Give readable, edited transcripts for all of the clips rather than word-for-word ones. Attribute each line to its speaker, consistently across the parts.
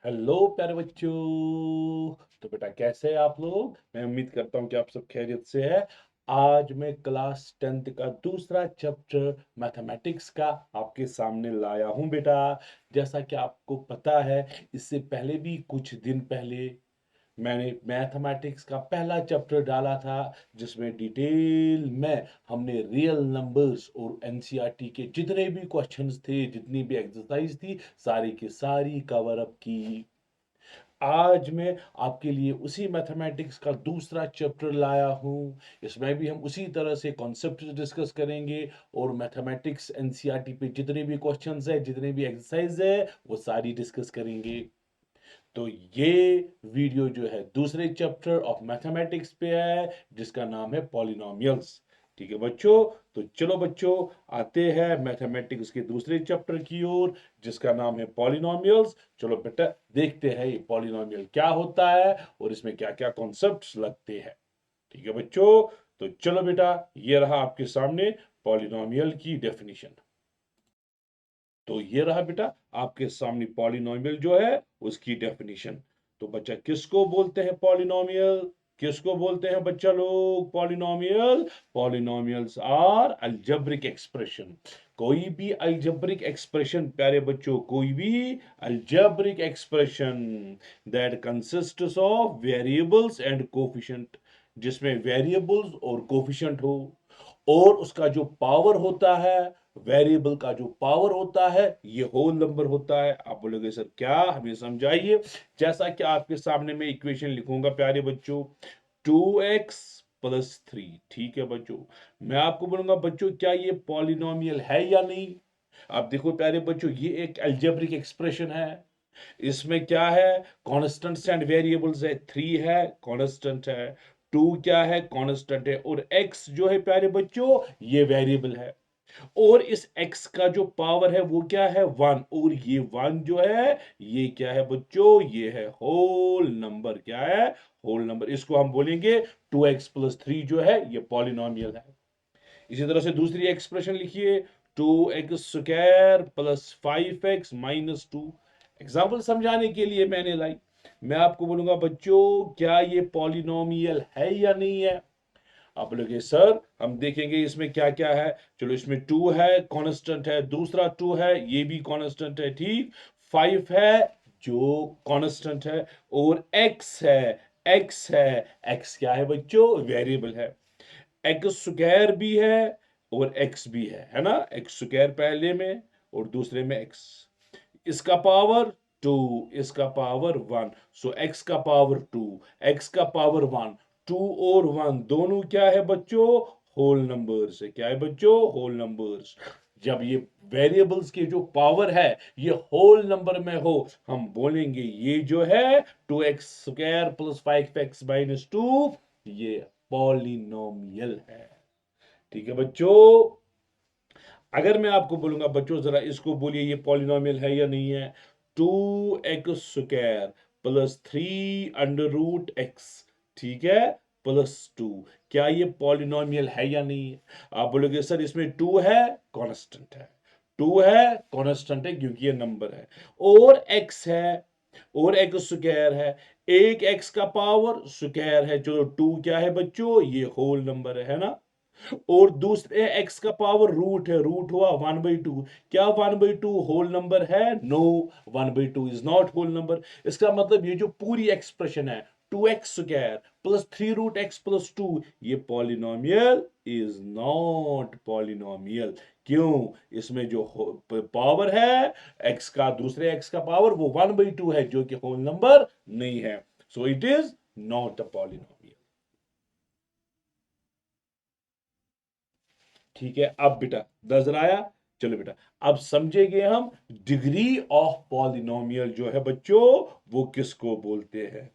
Speaker 1: Hello प्यारे बच्चों। तो बेटा कैसे हैं आप लोग? मैं उम्मीद करता हूँ कि आप सब खैरियत से हैं। आज मैं क्लास 10th का दूसरा चैप्टर मैथमेटिक्स का आपके सामने लाया हूँ बेटा। जैसा कि आपको पता है, इससे पहले भी कुछ दिन पहले मैंने मैथमेटिक्स का पहला चैप्टर डाला था, जिसमें डिटेल में हमने रियल नंबर्स और एनसीईआरटी के जितने भी क्वेश्चंस थे, जितनी भी एक्सरसाइज थी, सारी की सारी कवर अप की। आज मैं आपके लिए उसी मैथमेटिक्स का दूसरा चैप्टर लाया हूँ। इसमें भी हम उसी तरह से कॉन्सेप्ट डिस्कस करेंगे और मैथमेटिक्स एनसीईआरटी पे जितने भी क्वेश्चंस है, जितने भी एक्सरसाइज है, वो सारी डिस्कस करेंगे। तो ये वीडियो जो है दूसरे चैप्टर ऑफ मैथमेटिक्स पे है, जिसका नाम है पॉलिनोमियल्स। ठीक है बच्चों। तो चलो बच्चों, आते हैं मैथमेटिक्स के दूसरे चैप्टर की ओर, जिसका नाम है पॉलिनोमियल्स। चलो बेटा, देखते हैं ये पॉलिनोमियल क्या होता है और इसमें क्या क्या कॉन्सेप्ट्स लगते हैं। ठीक है बच्चों। तो चलो बेटा, ये रहा आपके सामने पॉलिनोमियल की डेफिनेशन। तो ये रहा बेटा आपके सामने पॉलिनोमियल जो है उसकी डेफिनेशन। तो बच्चा, किसको बोलते हैं पॉलिनोमियल? किसको बोलते हैं बच्चा लोग polynomial? Polynomials are algebraic expression. कोई भी अलजेब्रिक एक्सप्रेशन प्यारे बच्चों, कोई भी algebraic expression that consists of variables and coefficient, जिसमें वेरिएबल्स और कोफिशिएंट हो, और उसका जो पावर होता है, वेरिएबल का जो पावर होता है, ये होल नंबर होता है। आप बोलोगे सर क्या, हमें समझाइए। जैसा कि आपके सामने मैं इक्वेशन लिखूंगा प्यारे बच्चों, 2x प्लस 3। ठीक है बच्चों, मैं आपको बोलूंगा बच्चों क्या ये पॉलिनोमियल है या नहीं। आप देखो प्यारे बच्चों, ये एक अलजेब्रिक एक्सप्रेशन है। इसमें क्या है? कॉन्स्टेंट्स एंड वेरिएबल्स है। 3 है, कांस्टेंट है। 2 क्या है? कांस्टेंट है। और x जो है प्यारे बच्चों, ये वेरिएबल है। और इस x का जो पावर है वो क्या है? 1। और ये 1 जो है, ये क्या है बच्चों? ये है होल नंबर। क्या है? Whole number. इसको हम बोलेंगे 2x प्लस 3 जो है, ये पॉलिनोमियल है। इसी तरह से दूसरी एक्सप्रेशन लिखिए, 2x square plus 5x minus 2। Example समझाने के लिए मैंने लाई। मैं आपको बोलूंगा बच्चों क्या ये पॉलिनोमियल है या नहीं है। आप बोलोगे सर हम देखेंगे इसमें क्या क्या है। चलो, इसमें 2 है, कांस्टेंट है। दूसरा 2 है, ये भी कांस्टेंट है। ठीक। 5 है, जो कांस्टेंट है। और x है। x है। x क्या है बच्चों? वेरिएबल है। एक्स स्क्वायर भी है और एक्स भी है ना। एक्स स्क्वायर पहले में और दूसरे में एक्स। इसका पावर 2, इसका पावर 1। सो एक्स का पावर 2, एक्स का पावर 1। 2 और 1 दोनों क्या है बच्चों? होल नंबर्स है। क्या है बच्चों? Whole numbers. जब ये वेरिएबल्स की जो पावर है ये होल नंबर में हो, हम बोलेंगे ये जो है 2x square plus 5x minus 2, ये पॉलिनोमियल है। ठीक है बच्चों। अगर मैं आपको बोलूंगा बच्चों जरा इसको बोलिए ये पॉलिनोमियल है या नहीं है। 2x square plus 3 under root x, ठीक है, प्लस 2, क्या ये पॉलिनोमियल है या नहीं है? आप बोलोगे सर इसमें 2 है, कांस्टेंट है। 2 है, कांस्टेंट है क्योंकि ये नंबर है। और x है, और एक्स स्क्वायर है। एक x का पावर स्क्वायर है। चलो 2 क्या है बच्चों? ये होल नंबर है ना। और दूसरे x का पावर रूट है। रूट हुआ 1/2। क्या 1/2 होल नंबर है? No, 1/2 is not whole number. इसका मतलब ये जो पूरी एक्सप्रेशन है 2x square plus 3 root x plus 2, ये पॉलिनोमियल इज नॉट पॉलिनोमियल। क्यों? इसमें जो पावर है x का, दूसरे x का पावर वो 1/2 है, जो कि होल नंबर नहीं है। So it is not a polynomial. ठीक है, अब बेटा नजर आया। चलो बेटा, अब समझेंगे हम डिग्री ऑफ पॉलिनोमियल जो है बच्चों, वो किसको बोलते हैं।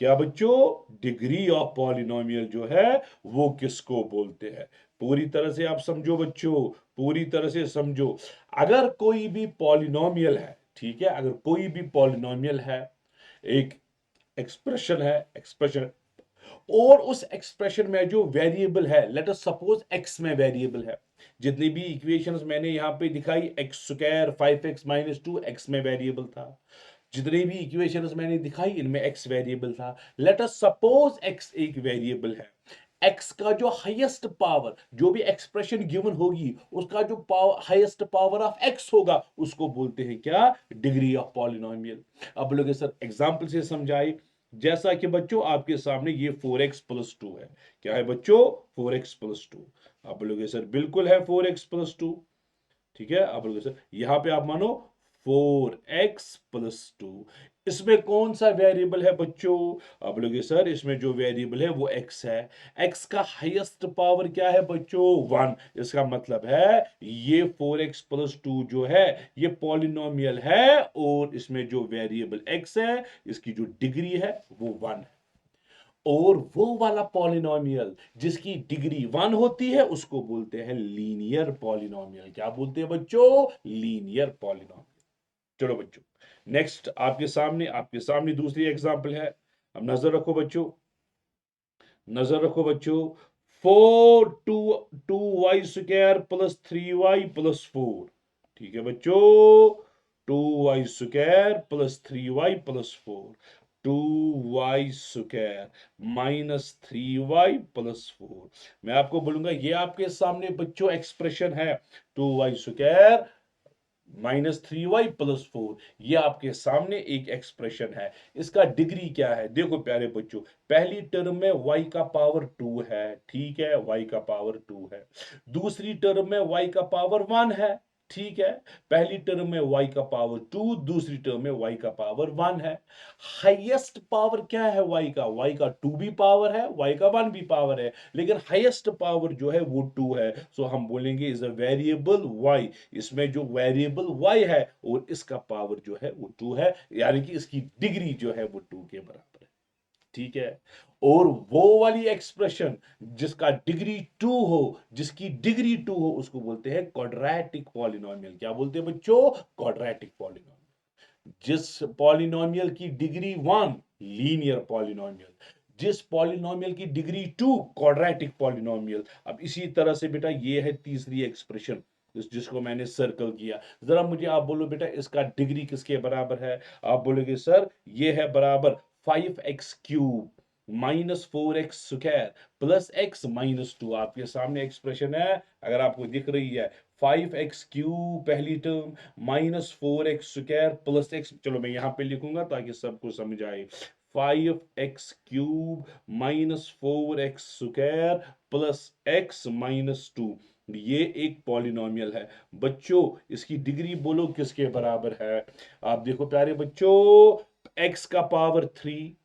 Speaker 1: क्या बच्चों? डिग्री ऑफ पॉलिनोमियल जो है वो किसको बोलते हैं। पूरी तरह से आप समझो बच्चों, पूरी तरह से समझो। अगर कोई भी पॉलिनोमियल है, ठीक है, अगर कोई भी पॉलिनोमियल है, एक एक्सप्रेशन है, एक्सप्रेशन, और उस एक्सप्रेशन में जो वेरिएबल है, लेट अस सपोज x में वेरिएबल है। जितनी भी इक्वेशंस मैंने यहां पे दिखाई, x square 5x minus 2 x में वेरिएबल था। जितने भी इक्वेशंस मैंने दिखाई इनमें x वेरिएबल था। लेट अस सपोज x एक वेरिएबल है। x का जो हाईएस्ट पावर, जो भी एक्सप्रेशन गिवन होगी उसका जो power, highest power of x होगा, उसको बोलते हैं क्या? Degree of polynomial. अब लोग सर एग्जांपल से समझाए। जैसा कि बच्चों आपके सामने ये 4x प्लस 2 है। क्या है बच्चों? 4x plus 2। आप बोलोगे सर बिल्कुल है 4x प्लस 2। ठीक है, आप बोलोगे सर यहां पे आप मानो 4x प्लस 2। इसमें कौन सा वेरिएबल है बच्चों? आप बोलोगे सर इसमें जो वेरिएबल है वो x है। x का हाईएस्ट पावर क्या है बच्चों? 1। इसका मतलब है ये 4x प्लस 2 जो है ये पॉलिनोमियल है, और इसमें जो वेरिएबल x है इसकी जो डिग्री है वो 1 है। और वो वाला पॉलिनोमियल जिसकी डिग्री 1 होती है उसको बोलते हैं लीनियर पॉलिनोमियल। क्या बोलते हैं बच्चों? Linear polynomial. चलो बच्चों, नेक्स्ट आपके सामने दूसरी एग्जांपल है। अब नजर रखो बच्चों, नजर रखो बच्चों। 2y² plus 3y plus 4। ठीक है बच्चों, 2y² plus 3y plus 4। 2y² minus 3y plus 4। मैं आपको बोलूंगा ये आपके सामने बच्चों एक्सप्रेशन है। 2y² माइनस 3y प्लस 4, ये आपके सामने एक एक्सप्रेशन है। इसका डिग्री क्या है? देखो प्यारे बच्चों, पहली टर्म में y का पावर 2 है। ठीक है, y का पावर 2 है। दूसरी टर्म में y का पावर 1 है। ठीक है, पहली टर्म में y का पावर 2, दूसरी टर्म में y का पावर 1 है। हाईएस्ट पावर क्या है y का? y का 2 भी पावर है, y का 1 भी पावर है, लेकिन हाईएस्ट पावर जो है वो 2 है। सो हम बोलेंगे इज अ वेरिएबल y। इसमें जो वेरिएबल y है और इसका पावर जो है वो 2 है, यानी कि इसकी डिग्री जो है वो 2 के बराबर है। ठीक है, और वो वाली एक्सप्रेशन जिसका डिग्री 2 हो, जिसकी डिग्री 2 हो, उसको बोलते हैं क्वाड्रेटिक पॉलिनोमियल। क्या बोलते हैं बच्चों? Quadratic polynomial. जिस पॉलिनोमियल की डिग्री 1, लीनियर पॉलिनोमियल। जिस पॉलिनोमियल की डिग्री 2, क्वाड्रेटिक पॉलिनोमियल। अब इसी तरह से बेटा ये है तीसरी एक्सप्रेशन जिसको मैंने सर्कल किया। जरा मुझे आप बोलो बेटा इसका डिग्री किसके बराबर है? आप बोलोगे सर ये है बराबर 5x³ minus 4x² plus x minus 2। आपके सामने एक्सप्रेशन है, अगर आपको दिख रही है। 5x³ पहली term minus 4x² plus x। चलो मैं यहां पे लिखूंगा ताकि सबको समझ आए। 5x³ minus 4x² plus x minus 2। ये एक पॉलिनोमियल है बच्चों। इसकी डिग्री बोलो किसके बराबर है? आप देखो प्यारे बच्चों, x का पावर 3,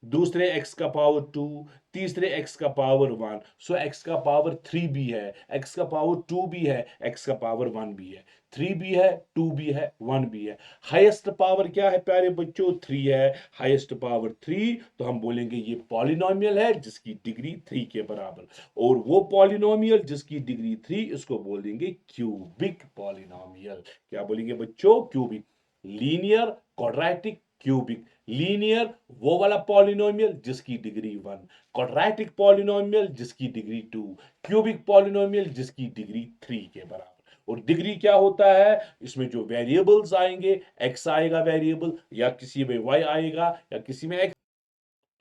Speaker 1: दूसरे x का पावर 2, तीसरे x का पावर 1। सो x का पावर 3 भी है, x का पावर 2 भी है, x का पावर 1 भी है। 3 भी है, 2 भी है, 1 भी है। हाईएस्ट पावर क्या है प्यारे बच्चों? 3 है। हाईएस्ट पावर 3, तो हम बोलेंगे ये पॉलिनोमियल है जिसकी डिग्री 3 के बराबर। और वो पॉलिनोमियल जिसकी डिग्री 3, इसको बोलेंगे क्यूबिक पॉलिनोमियल। क्या बोलेंगे बच्चों? Cubic. Linear, quadratic, cubic. Linear वो वाला पॉलिनोमियल जिसकी डिग्री 1, क्वाड्रेटिक पॉलिनोमियल जिसकी डिग्री 2, क्यूबिक पॉलिनोमियल जिसकी डिग्री 3 के बराबर। और डिग्री क्या होता है? इसमें जो वेरिएबल्स आएंगे, x आएगा वेरिएबल, या किसी में y आएगा, या किसी में x,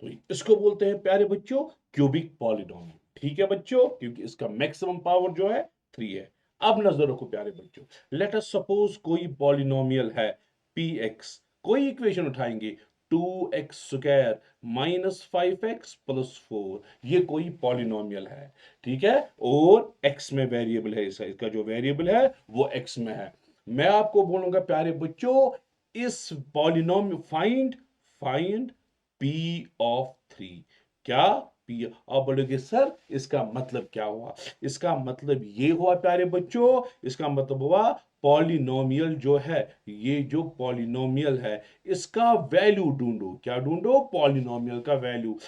Speaker 1: तो इसको बोलते हैं प्यारे बच्चों क्यूबिक पॉलिनोमियल। ठीक है बच्चों, क्योंकि इसका मैक्सिमम पावर जो है 3 है। अब नजर रखो प्यारे बच्चों, लेट अस सपोज कोई पॉलिनोमियल है px। कोई इक्वेशन उठाएंगे, 2x² माइनस 5x प्लस 4। ये कोई पॉलिनोमियल है। ठीक है, और x में वेरिएबल है, इसका जो वेरिएबल है वो x में है। मैं आपको बोलूंगा प्यारे बच्चों, इस polynomial find find P of 3। क्या? P। आप बोलोगे सर इसका मतलब क्या हुआ? इसका मतलब ये हुआ प्यारे बच्चों, इसका मतलब हुआ पॉलिनोमियल जो है, ये जो पॉलिनोमियल है इसका वैल्यू ढूंढो। क्या ढूंढो? पॉलिनोमियल का वैल्यू।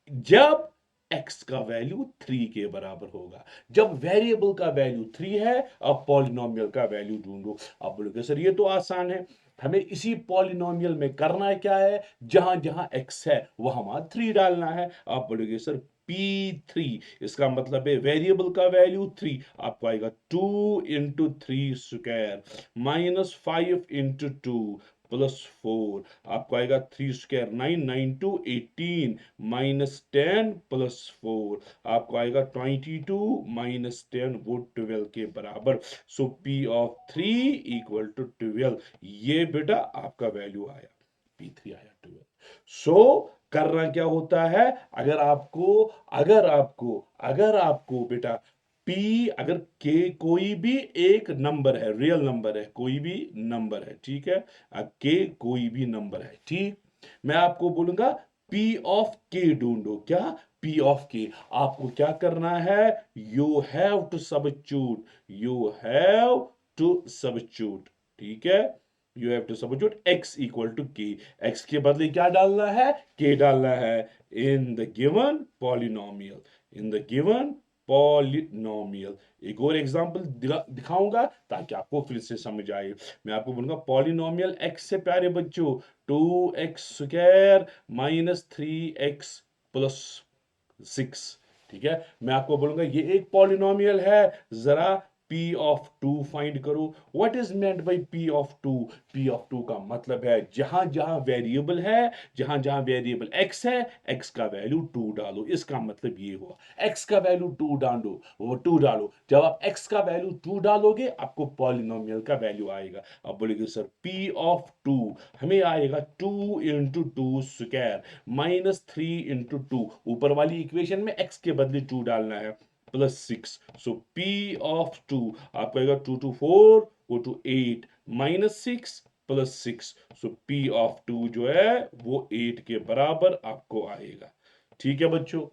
Speaker 1: जब x का वैल्यू 3 के बराबर होगा। जब वेरिएबल का वैल्यू 3 है, अब पॉलिनोमियल का वैल्यू ढूंढो। आप बोलोगे सर ये तो आसान है, हमें इसी पॉलिनोमियल में करना है क्या है, जहां जहां x है वहां वहां 3 डालना है। आप बोलोगे सर P3, इसका मतलब है वेरिएबल का वैल्यू 3। आपको आएगा 2 इंटू 3 स्क्वायर माइनस 5 इंटू 2 +4, आपको आएगा 3 स्क्वायर 9, 9 टू 18 -10 +4, आपको आएगा 22 -10 वो 12 के बराबर। सो P ऑफ 3 इक्वल टू 12, ये बेटा आपका वैल्यू आया, P3 आया 12। सो करना क्या होता है, अगर आपको बेटा P, अगर K कोई भी एक नंबर है, रियल नंबर है, कोई भी नंबर है, ठीक है, K कोई भी नंबर है, ठीक, मैं आपको बोलूंगा P ऑफ K ढूंढो, क्या, P ऑफ K, आपको क्या करना है, यू हैव टू सबस्टिट्यूट, ठीक है, you have to substitute x equal to k, x के बदले क्या डालना है, k डालना है, in the given polynomial, in the given polynomial. एक और एग्जांपल दिखाऊंगा ताकि आपको फिर से समझ आए। मैं आपको बोलूंगा पॉलिनोमियल x से प्यारे बच्चों 2x² -3x + 6, ठीक है, मैं आपको बोलूंगा ये एक पॉलिनोमियल है, जरा P ऑफ 2 फाइंड करो। What is meant by P of 2? P of 2 का मतलब है जहां जहां वेरिएबल है, जहां जहां वेरिएबल x है, x का वैल्यू 2 डालो, इसका मतलब ये हुआ x का वैल्यू 2 डालो, वो 2 डालो, जब आप x का वैल्यू 2 डालोगे आपको पॉलिनोमियल का वैल्यू आएगा। अब बोलेंगे सर P ऑफ 2 हमें आएगा 2 इंटू 2 स्क्वायर -3 इंटू 2, ऊपर वाली इक्वेशन में x के बदले 2 डालना है, +6, सो P ऑफ 2 आपको आएगा 2 to 4 go to 8 -6 +6, so P of 2 जो है वो 8 के बराबर आपको आएगा, ठीक है बच्चों।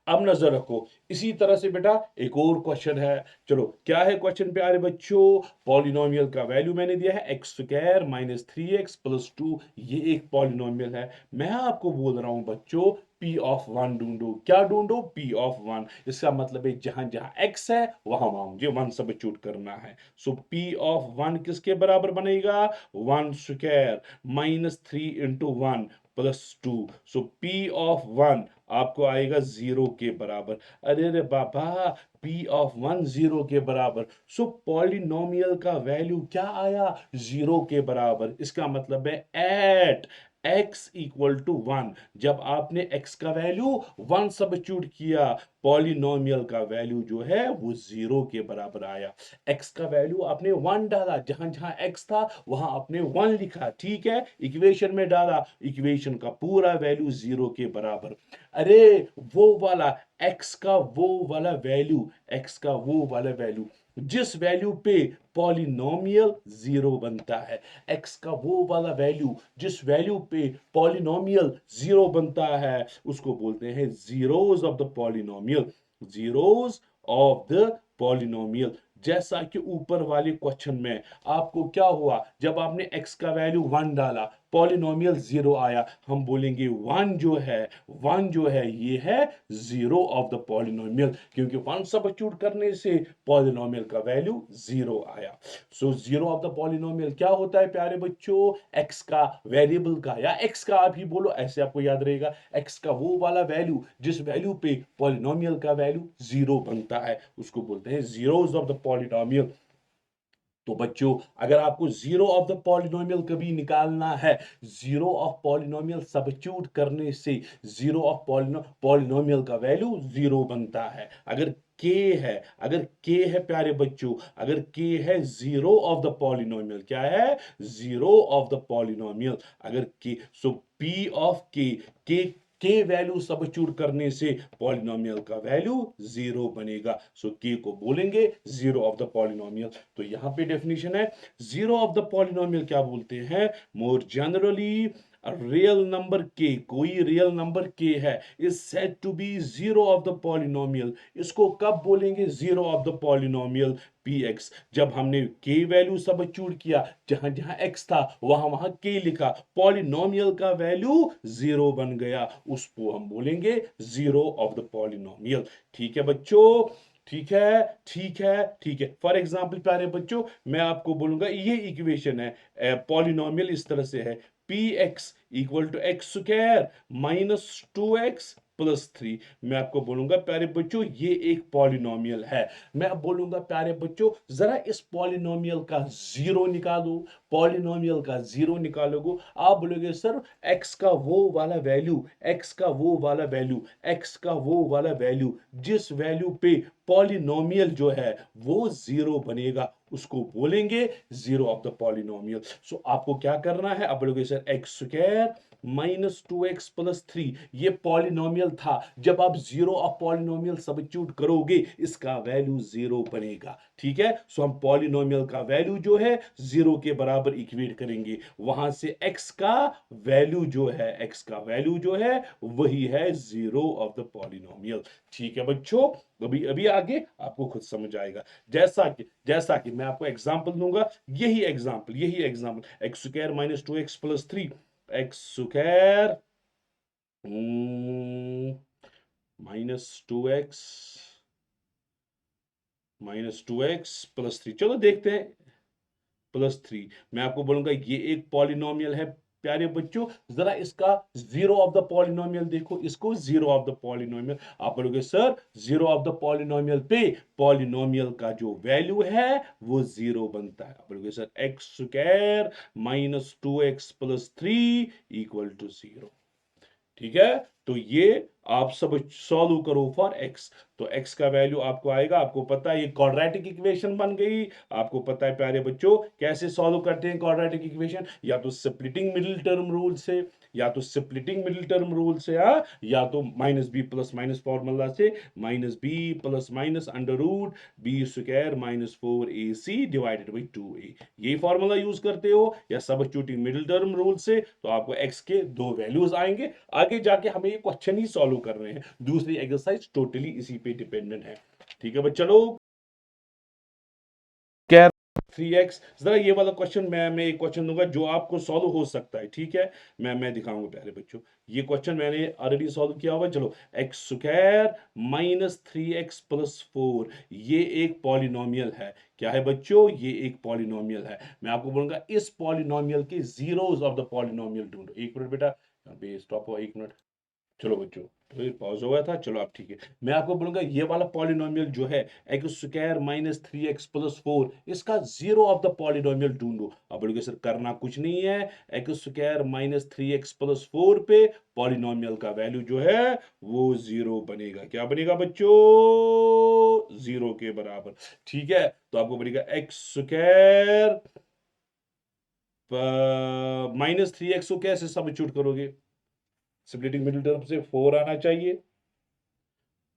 Speaker 1: अब नजर रखो, इसी तरह से बेटा एक और क्वेश्चन है, चलो क्या है क्वेश्चन प्यारे बच्चों, पॉलिनोमियल का वैल्यू मैंने दिया है x² -3x + 2, ये एक पॉलिनोमियल है, मैं आपको बोल रहा हूं बच्चों P ऑफ 1 ढूंढो, क्या ढूंढो, P ऑफ 1, इसका मतलब है जहां जहां x है वहां वहां मुझे 1 सब्स्टिट्यूट करना है, सो P ऑफ 1 किसके बराबर बनेगा, 1² -3 इंटू 1 +2, सो P ऑफ 1 आपको आएगा 0 के बराबर। अरे रे बाबा, P ऑफ 1 0 के बराबर, सो पॉलिनोमियल का वैल्यू क्या आया, 0 के बराबर, इसका मतलब है एट x इक्वल टू 1, जब आपने x का वैल्यू 1 सब्स्टिट्यूट किया, पॉलिनोमियल का वैल्यू जो है वो 0 के बराबर आया। x का वैल्यू आपने 1 डाला, जहां जहां x था वहां आपने 1 लिखा, ठीक है, इक्वेशन में डाला, इक्वेशन का पूरा वैल्यू 0 के बराबर। अरे वो वाला x का वो वाला वैल्यू, x का वो वाला वैल्यू जिस वैल्यू पे पॉलिनोमियल 0 बनता है, x का वो वाला वैल्यू जिस वैल्यू पे पॉलिनोमियल 0 बनता है, उसको बोलते हैं zeros of the polynomial, zeros of the polynomial. जैसा कि ऊपर वाले क्वेश्चन में आपको क्या हुआ, जब आपने x का वैल्यू 1 डाला, पॉलिनोमियल 0 आया, हम बोलेंगे 1 जो है ये है 0 ऑफ द पॉलिनोमियल, क्योंकि 1 सब्स्टिट्यूट करने से पॉलिनोमियल का वैल्यू 0 आया। सो 0 ऑफ द पॉलिनोमियल क्या होता है प्यारे बच्चों, x का, वेरिएबल का, या x का आप ही बोलो, ऐसे आपको याद रहेगा, x का वो वाला वैल्यू जिस वैल्यू पे पॉलिनोमियल का वैल्यू 0 बनता है, उसको बोलते हैं जीरोस ऑफ द पॉलिनोमियल। तो बच्चों अगर आपको 0 ऑफ द पॉलिनोमियल कभी निकालना है, 0 ऑफ पॉलिनोमियल सब्स्टिट्यूट करने से 0 ऑफ पॉलिनोमियल का वैल्यू 0 बनता है। अगर k है, अगर k है प्यारे बच्चों, अगर k है 0 ऑफ द पॉलिनोमियल, क्या है, 0 ऑफ द पॉलिनोमियल, अगर k, so p of k value substitute करने से पॉलिनोमियल का वैल्यू 0 बनेगा, सो k को बोलेंगे 0 ऑफ द पॉलिनोमियल। तो यहां पे डेफिनेशन है 0 ऑफ द पॉलिनोमियल क्या बोलते हैं, more generally real number k, कोई रियल नंबर k है, is said to be 0 of the polynomial, इसको कब बोलेंगे 0 ऑफ द पॉलिनोमियल px, जब हमने k वैल्यू सब्स्टिट्यूट किया, जहां जहां x था वहां वहां k लिखा, पॉलिनोमियल का वैल्यू 0 बन गया, उसको हम बोलेंगे 0 ऑफ द पॉलिनोमियल। ठीक है बच्चों, ठीक है, ठीक है, ठीक है। फॉर एग्जाम्पल प्यारे बच्चों मैं आपको बोलूंगा ये इक्वेशन है, पॉलिनोमियल इस तरह से है, px equal to x² -2x plus 3। मैं आपको बोलूंगा प्यारे बच्चों ये एक पॉलिनोमियल है। मैं अब बोलूंगा प्यारे बच्चों जरा इस पॉलिनोमियल का जीरो निकालो। पॉलिनोमियल का जीरो निकालोगे, आप बोलोगे सर एक्स का वो वाला वैल्यू, एक्स का वो वाला वैल्यू, एक्स का वो वाला वैल्यू जिस वैल्यू पे पॉलिनोमियल जो है वो जीरो बनेगा उसको बोलेंगे जीरो ऑफ द पॉलिनोमियल। सो आपको क्या करना है, अब बोलोगे sir x square minus 2x plus 3 ये पॉलिनोमियल था, जब आप जीरो ऑफ पॉलिनोमियल सब्स्टिट्यूट करोगे इसका वैल्यू जीरो बनेगा। ठीक है, सो हम पॉलिनोमियल का वैल्यू जो है जीरो के बराबर इक्वेट करेंगे, वहां से x का वैल्यू जो है, x का वैल्यू जो है वही है जीरो ऑफ द पॉलिनोमियल। ठीक है बच्चों, अभी अभी आगे आपको खुद समझ आएगा। जैसा कि मैं आपको एग्जांपल दूंगा, यही example x square minus 2x plus 3, x square minus two x plus 3, चलो देखते हैं प्लस 3। मैं आपको बोलूंगा ये एक पॉलिनोमियल है प्यारे बच्चों, जरा इसका जीरो ऑफ द पॉलिनोमियल देखो, इसको जीरो ऑफ द पॉलिनोमियल। आप बोलोगे sir zero of the polynomial पे पॉलिनोमियल का जो वैल्यू है वो जीरो बनता है। आप बोलोगे sir x square minus 2x plus 3 equal to zero. ठीक है, तो ये आप सब सॉल्व करो फॉर x। तो x का वैल्यू आपको आएगा, आपको पता है ये क्वाड्रेटिक इक्वेशन बन गई। आपको पता है प्यारे बच्चों कैसे सॉल्व करते हैं क्वाड्रेटिक इक्वेशन, या तो स्प्लिटिंग मिडिल टर्म रूल से, हाँ, या तो minus b plus minus formula से, minus b plus minus under root b square minus 4ac divided by 2a, यही फॉर्मूला यूज करते हो, या सबस्टिट्यूटिंग मिडिल टर्म रूल से, तो आपको x के दो वैल्यूज आएंगे। आगे जाके हमें ये क्वेश्चन ही सॉल्व कर रहे हैं, दूसरी एक्सरसाइज टोटली इसी पे डिपेंडेंट है। ठीक है बच्चा लोग, क्या 3x, जरा ये वाला क्वेश्चन मैं एक क्वेश्चन दूंगा जो आपको सॉल्व हो सकता है। ठीक है, मैं दिखाऊंगा प्यारे बच्चों, ये क्वेश्चन मैंने ऑलरेडी सॉल्व किया हुआ। चलो x square minus 3x plus 4 ये एक पॉलिनोमियल है। क्या है बच्चों, ये एक पॉलिनोमियल है। मैं आपको बोलूंगा इस पॉलिनोमियल के जीरोस ऑफ द पॉलिनोमियल ढूंढो। एक मिनट बेटा, यहाँ पे स्टॉप हुआ, एक मिनट। चलो बच्चों, तो पॉज हो गया था, चलो अब ठीक है। मैं आपको बोलूंगा ये वाला पॉलिनोमियल जो है x square minus 3x plus 4, इसका जीरो ऑफ द पॉलिनोमियल ढूंढो। अब बोलोगे सर करना कुछ नहीं है, x square minus 3x plus 4 पे पॉलिनोमियल का वैल्यू जो है वो जीरो बनेगा। क्या बनेगा बच्चों, जीरो के बराबर। ठीक है, तो आपको बनेगा एक्स स्क्वायर माइनस 3x को कैसे सब्स्टिट्यूट करोगे, स्प्लिटिंग मिडिल टर्म से 4 आना चाहिए,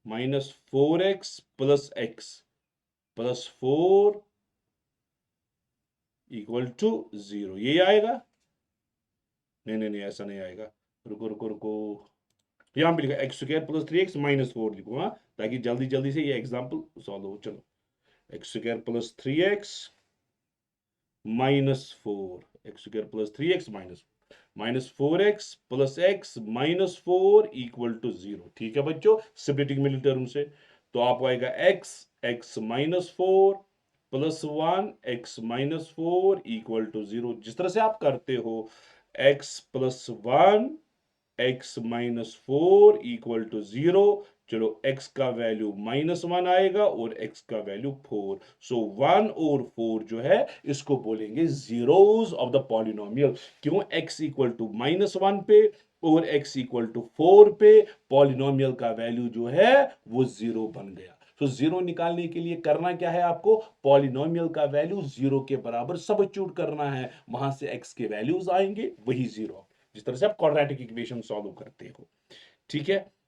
Speaker 1: minus 4x plus x plus 4 equal to zero, यही आएगा। नहीं ऐसा नहीं आएगा, रुको रुको रुको, यहां पे लिखा x square plus 3x minus 4 लिखो, हाँ, ताकि जल्दी जल्दी से ये एग्जांपल सॉल्व हो। चलो x square plus 3x minus 4, x square plus 3x minus 4x plus x minus 4 equal to zero. ठीक है बच्चों, स्प्लिटिंग मिडिल टर्म से, तो आपको आएगा x minus 4 plus 1 x minus 4 equal to zero. जिस तरह से आप करते हो x plus 1 x minus 4 equal to zero, चलो x का वैल्यू -1 आएगा और x का वैल्यू 4, सो 1 और 4 जो है इसको बोलेंगे जीरोस ऑफ द पॉलिनोमियल। क्यों, x इक्वल टू -1 पे और x इक्वल टू 4 पे पॉलिनोमियल का वैल्यू जो है वो जीरो बन गया। तो जीरो निकालने के लिए करना क्या है, आपको पॉलिनोमियल का वैल्यू जीरो के बराबर सब्स्टिट्यूट करना है, वहां से x के वैल्यूज आएंगे वही जीरो, जिस तरह से आप क्वाड्रेटिक इक्वेशन सॉल्व करते हो। ठीक है,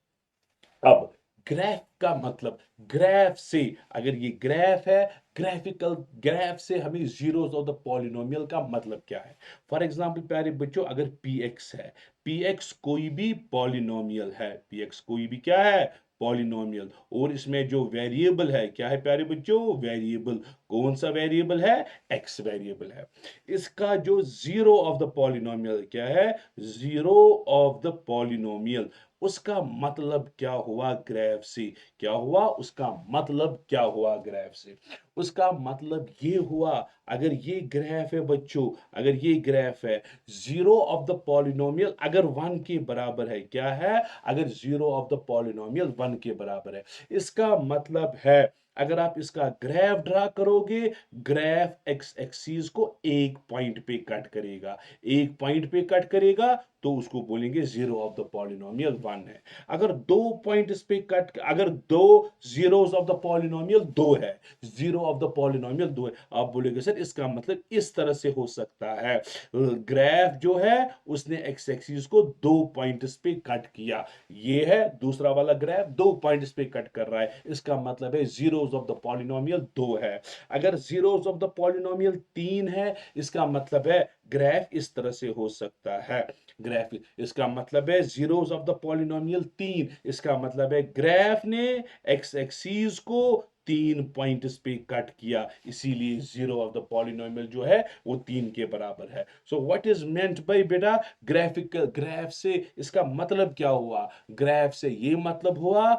Speaker 1: अब ग्राफ का मतलब, ग्राफ से, अगर ये ग्राफ है, ग्राफिकल ग्राफ से हमें जीरोस ऑफ द पॉलिनोमियल का मतलब क्या है। फॉर एग्जांपल प्यारे बच्चों, अगर px है, px कोई भी पॉलिनोमियल है, px कोई भी क्या है, पॉलिनोमियल, और इसमें जो वेरिएबल है क्या है प्यारे बच्चों, वेरिएबल, कौन सा वेरिएबल है, x वेरिएबल है। इसका जो जीरो ऑफ द पॉलिनोमियल क्या है, जीरो ऑफ द पॉलिनोमियल, उसका मतलब क्या हुआ ग्राफ से? क्या हुआ? उसका मतलब क्या हुआ ग्राफ से? उसका मतलब ये हुआ, अगर ये ग्राफ है बच्चों, अगर ये ग्राफ है, जीरो ऑफ द पॉलिनोमियल अगर वन के बराबर है, क्या है? अगर zero of the polynomial one के बराबर है, इसका मतलब है अगर आप इसका ग्राफ ड्रा करोगे, ग्राफ एक्स एक्सिस को एक पॉइंट पे कट करेगा, एक पॉइंट पे कट करेगा, तो उसको बोलेंगे zero of the polynomial one है। अगर दो पॉइंट्स पे कट, अगर दो जीरोस ऑफ द पॉलिनोमियल दो है, जीरो ऑफ द पॉलिनोमियल दो है, आप बोलेंगे सर इसका मतलब इस तरह से हो सकता है, ग्राफ जो है उसने एक्स एक्सिस को दो पॉइंट्स पे कट किया, ये है दूसरा वाला ग्राफ दो पॉइंट्स पे कट कर रहा है, इसका मतलब है जीरोस ऑफ द पॉलिनोमियल दो है। अगर जीरोस ऑफ द पॉलिनोमियल तीन है, इसका मतलब है ग्राफ इस तरह से हो सकता है, ग्राफ इसका मतलब है जीरोस ऑफ द पॉलिनोमियल तीन, इसका मतलब है ग्राफ ने एक्स एक्सिस को तीन पॉइंट्स पे कट किया, इसीलिए जीरो ऑफ द पॉलिनोमियल जो है वो तीन के बराबर है। So what is meant by बेटा ग्राफिकल, ग्राफ से इसका मतलब क्या हुआ? ग्राफ से ये मतलब हुआ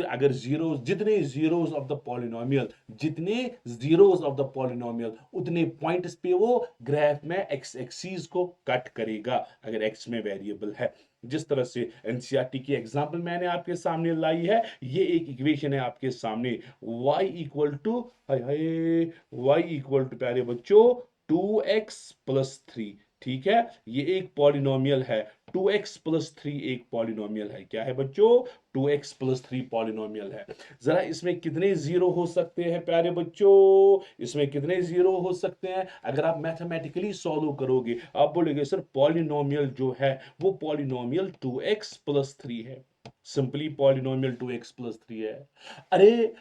Speaker 1: अगर जीरो, जितने जीरोस ऑफ द पॉलिनोमियल, जितने जीरोस ऑफ द पॉलिनोमियल उतने पॉइंट्स पे वो ग्राफ में एक्स एक्सिस को कट करेगा, अगर एक्स में वेरिएबल है। जिस तरह से एनसीईआरटी की एग्जांपल मैंने आपके सामने लाई है, ये एक इक्वेशन है आपके सामने, y equal to, hi hi, y equal to प्यारे बच्चों 2x+3, ठीक है, ये एक पॉलिनोमियल है, 2x+3 एक पॉलिनोमियल है, क्या है बच्चों? 2x+3 पॉलिनोमियल है। जरा इसमें कितने जीरो हो सकते हैं प्यारे बच्चों? इसमें कितने जीरो हो सकते हैं? अगर आप मैथमेटिकली सॉल्व करोगे, आप बोलोगे सर पॉलिनोमियल जो है वो पॉलिनोमियल 2x+3 है, सिंपली पॉलिनोमियल 2x+3 है। अरे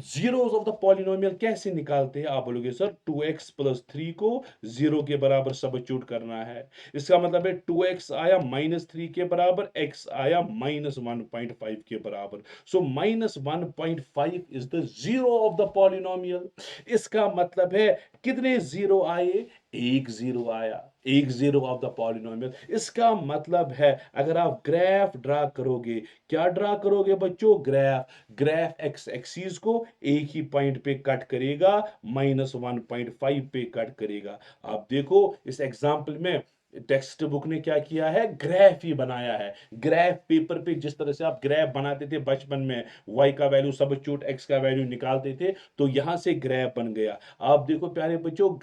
Speaker 1: जीरोस ऑफ द पॉलिनोमियल कैसे निकालते हैं? आप बोलोगे सर 2x+3 को जीरो के बराबर सब्स्टिट्यूट करना है, इसका मतलब है 2x आया -3 के बराबर, x आया -1.5 के बराबर, सो -1.5 is the zero of the polynomial. इसका मतलब है कितने जीरो आए? एक जीरो आया, एक जीरो ऑफ द पॉलिनोमियल। इसका मतलब है अगर आप ग्राफ ड्रा करोगे, क्या ड्रा करोगे बच्चों? ग्राफ, ग्राफ एक्स एक्सिस को एक ही पॉइंट पे कट करेगा, -1.5 पे कट करेगा। आप देखो इस एग्जाम्पल में टेक्स्ट बुक ने क्या किया है? ग्राफ ही बनाया है, ग्राफ पेपर पे जिस तरह से आप ग्राफ बनाते थे बचपन में, y का वैल्यू सब्स्टिट्यूट x का वैल्यू निकालते थे, तो यहां से ग्राफ बन गया। आप देखो प्यारे बच्चों,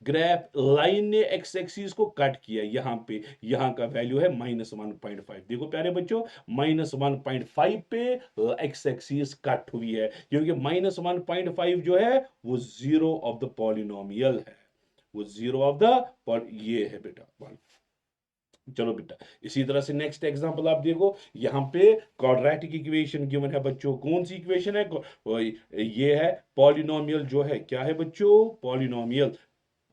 Speaker 1: ग्राफ लाइन ने एक्स एक्सिस को कट किया, यहां पे यहां का वैल्यू है -1.5, देखो प्यारे बच्चों -1.5 पे एक्स एक्सिस कट हुई है, क्योंकि -1.5 जो है वो जीरो ऑफ द पॉलिनोमियल है, वो जीरो ऑफ द, ये है बेटा। चलो बेटा, इसी तरह से नेक्स्ट एग्जांपल आप देखो, यहां पे क्वाड्रेटिक इक्वेशन गिवन है बच्चों, कौन सी इक्वेशन है? ये है पॉलिनोमियल जो है, क्या है बच्चों? पॉलिनोमियल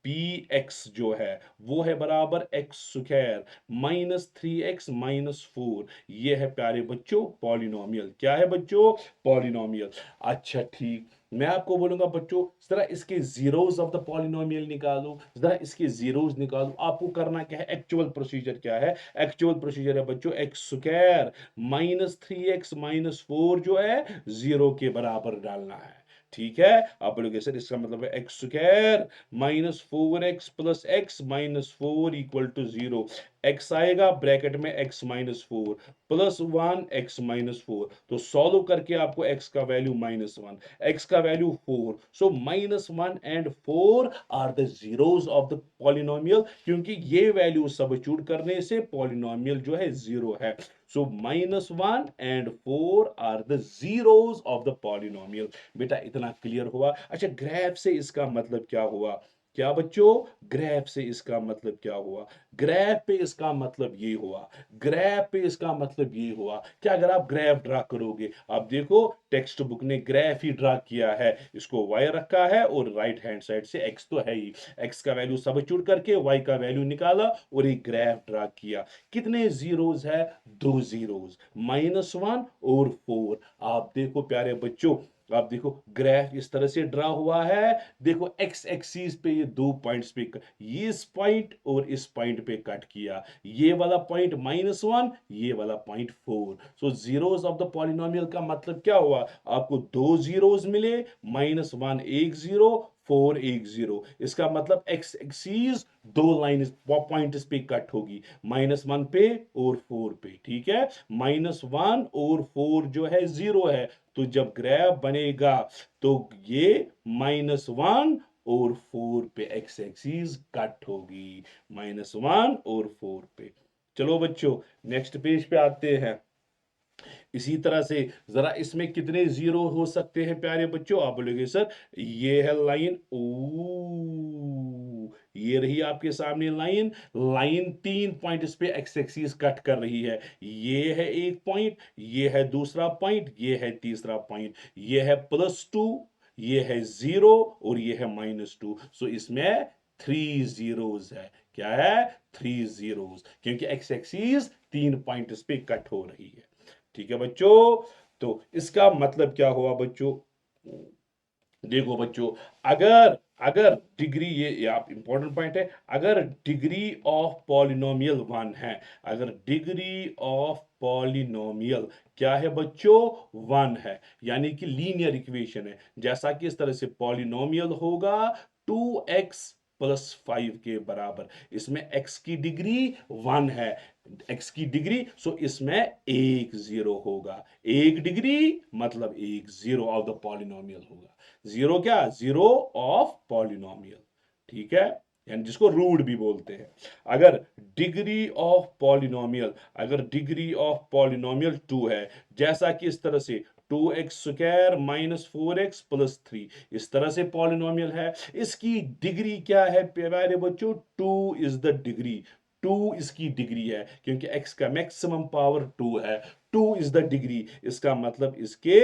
Speaker 1: पी एक्स जो है वो है बराबर एक्स स्क्वायर -3x-4, ये है प्यारे बच्चों पॉलिनोमियल, क्या है बच्चों? पॉलिनोमियल। अच्छा ठीक, मैं आपको बोलूंगा बच्चों जरा इसके जीरोस ऑफ द पॉलिनोमियल निकालो, जरा इसके जीरोस निकालो। आपको करना क्या है? एक्चुअल प्रोसीजर क्या है? एक्चुअल प्रोसीजर है बच्चों एक्स स्क्वायर -3x-4 जो है जीरो के बराबर डालना है, ठीक है। आप बोलोगे सर इसका मतलब है x square -4x+x-4 equal to 0, x आएगा ब्रैकेट में x-4 +1 x-4, तो सॉल्व करके आपको x का वैल्यू -1, x का value 4, so -1 and 4 are the zeros of the polynomial, क्योंकि ये वैल्यू सब्स्टिट्यूट करने से पॉलिनोमियल जो है जीरो है, so -1 and 4 are the zeros of the polynomial. बेटा इतना क्लियर हुआ? अच्छा ग्राफ से इसका मतलब क्या हुआ? क्या बच्चों? ग्राफ से इसका मतलब क्या हुआ? ग्राफ पे इसका मतलब ये हुआ, ग्राफ पे इसका मतलब ये हुआ कि अगर आप ग्राफ ड्रा करोगे, आप देखो टेक्स्ट बुक ने ग्राफ ही ड्रा किया है, इसको y रखा है और राइट हैंड साइड से x तो है ही, x का वैल्यू सब्स्टिट्यूट करके y का वैल्यू निकाला और एक ग्राफ ड्रा किया। कितने जीरोस है? दो जीरोस, -1 और 4। आप देखो प्यारे बच्चों आप देखो ग्राफ इस तरह से ड्रा हुआ है। देखो एक्स एक्सिस पे ये दो पॉइंट्स पे ये इस पॉइंट और इस पॉइंट पे कट किया, ये वाला पॉइंट -1, ये वाला point 4। So zeros of the polynomial का मतलब क्या हुआ, आपको दो जीरोस मिले, -1 एक जीरो, 4 एक जीरो। इसका मतलब एक्स एक्सिस दो लाइन पॉइंट्स पे कट होगी, -1 पे और 4 पे। ठीक है, -1 और 4 जो है जीरो है, तो जब ग्राफ बनेगा तो ये -1 और 4 पे एक्स एक्सिस कट होगी, -1 और 4 पे। चलो बच्चों नेक्स्ट पेज पे आते हैं। इसी तरह से जरा इसमें कितने जीरो हो सकते हैं प्यारे बच्चों, आप बोलोगे सर ये है लाइन, ओ ये रही आपके सामने लाइन, लाइन 3 पॉइंट इस पे एक्स एक्सिस कट कर रही है। ये है एक पॉइंट, ये है दूसरा पॉइंट, ये है तीसरा पॉइंट, ये है +2, ये है 0 और ये है -2। सो इसमें 3 जीरोस है। क्या है, 3 जीरोस, क्योंकि एक्स एक्सिस 3 पॉइंट इस पे कट हो रही है। ठीक है बच्चों, तो इसका मतलब क्या हुआ बच्चों, देखो बच्चों, अगर अगर डिग्री, ये आप इंपॉर्टेंट पॉइंट है, अगर डिग्री ऑफ पॉलिनोमियल 1 है, अगर डिग्री ऑफ पॉलिनोमियल क्या है बच्चों, 1 है, यानी कि लीनियर इक्वेशन है, जैसा कि इस तरह से पॉलिनोमियल होगा 2x + 5 के बराबर, इसमें x की डिग्री 1 है, x की डिग्री, सो इसमें एक जीरो होगा, एक डिग्री मतलब एक जीरो ऑफ द पॉलिनोमियल होगा। जीरो क्या, जीरो ऑफ पॉलिनोमियल। ठीक है, यानी जिसको रूट भी बोलते हैं। अगर डिग्री ऑफ पॉलिनोमियल, अगर डिग्री ऑफ पॉलिनोमियल 2 है, जैसा कि इस तरह से 2x² - 4x + 3, इस तरह से पॉलिनोमियल है, इसकी डिग्री क्या है प्यारे बच्चों, 2 इज द डिग्री, 2 इसकी डिग्री है, क्योंकि x का मैक्सिमम पावर 2 है, 2 इज द डिग्री, इसका मतलब इसके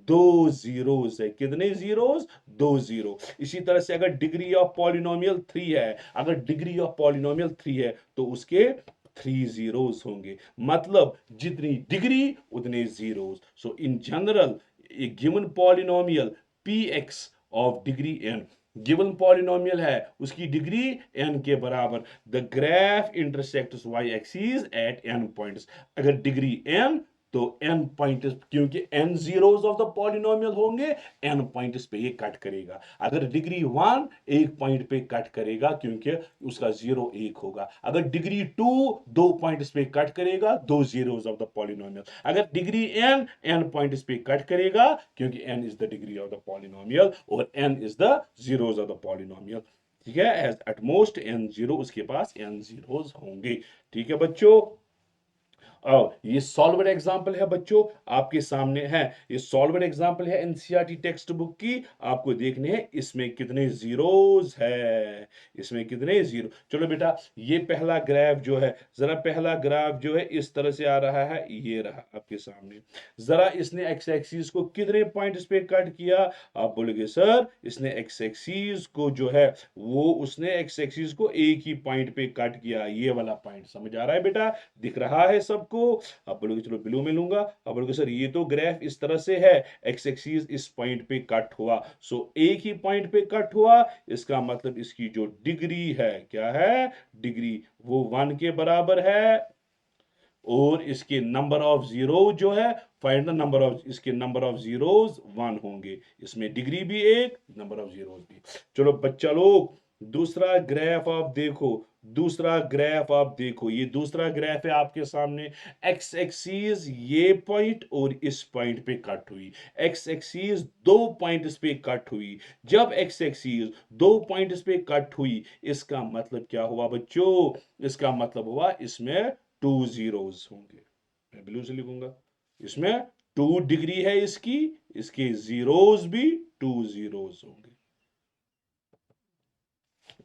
Speaker 1: दो जीरोस है, कितने जीरोस, दो जीरो। इसी तरह से अगर डिग्री ऑफ पॉलिनोमियल 3 है, अगर डिग्री ऑफ पॉलिनोमियल 3 है, तो उसके 3 जीरोस होंगे, मतलब जितनी डिग्री उतने zeros. So in general A given polynomial px of degree n, given polynomial है, उसकी डिग्री n के बराबर, the graph intersects y axis at n points. अगर डिग्री n तो n पॉइंट, क्योंकि n zeros of the polynomial होंगे, n point पे ये कट करेगा। अगर डिग्री 1 एक पॉइंट पे कट करेगा, क्योंकि उसका जीरो एक होगा। अगर डिग्री 2 दो पॉइंट्स पे कट करेगा, दो जीरोस ऑफ द पॉलिनोमियल। अगर डिग्री n पॉइंट्स पे कट करेगा, क्योंकि n is the degree of the polynomial और n is the zeros of the polynomial. ठीक है, as at most n zero, उसके पास n जीरोस होंगे। ठीक है बच्चों, और ये सॉल्वर एग्जांपल है बच्चों, आपके सामने है, ये सॉल्वर एग्जांपल है एनसीईआरटी टेक्स्ट बुक की, आपको देखने हैं इसमें कितने जीरोस है, इसमें कितने जीरो। चलो बेटा, ये पहला ग्राफ जो है, जरा पहला ग्राफ जो है इस तरह से आ रहा है, ये रहा आपके सामने। जरा इसने एक्स एक्सिस को कितने पॉइंट्स पे कट किया, आप बोलोगे सर इसने एक्स एक्सिस को जो है वो, उसने एक्स एक्सिस को एक ही पॉइंट पे कट किया, ये वाला पॉइंट। समझ आ रहा है बेटा, दिख रहा है सबको। आप बोलोगे चलो ब्लू में लूंगा, आप बोलोगे सर ये तो ग्राफ इस तरह से है, एक्स एक्सिस इस पॉइंट पे कट हुआ, सो एक ही पॉइंट पे कट हुआ, इसका मतलब इसकी जो डिग्री है, क्या है, डिग्री वो 1 के बराबर है, और इसके नंबर ऑफ जीरो जो है, फाइंड द नंबर ऑफ, इसके नंबर ऑफ जीरोस 1 होंगे, इसमें डिग्री भी एक, नंबर ऑफ जीरोस भी। चलो बच्चा लोग, दूसरा ग्राफ आप देखो, दूसरा ग्राफ आप देखो, ये दूसरा ग्राफ है आपके सामने। एक्स एक्सिस ये पॉइंट और इस पॉइंट पे कट हुई, एक्स एक्सिस दो पॉइंट पे कट हुई। जब एक्स एक्सिस दो पॉइंट पे कट हुई, इसका मतलब क्या हुआ बच्चों, इसका मतलब हुआ इसमें 2 जीरोस होंगे, मैं ब्लू से लिखूंगा, इसमें 2 डिग्री है इसकी, इसके जीरोस भी 2 जीरोस होंगे।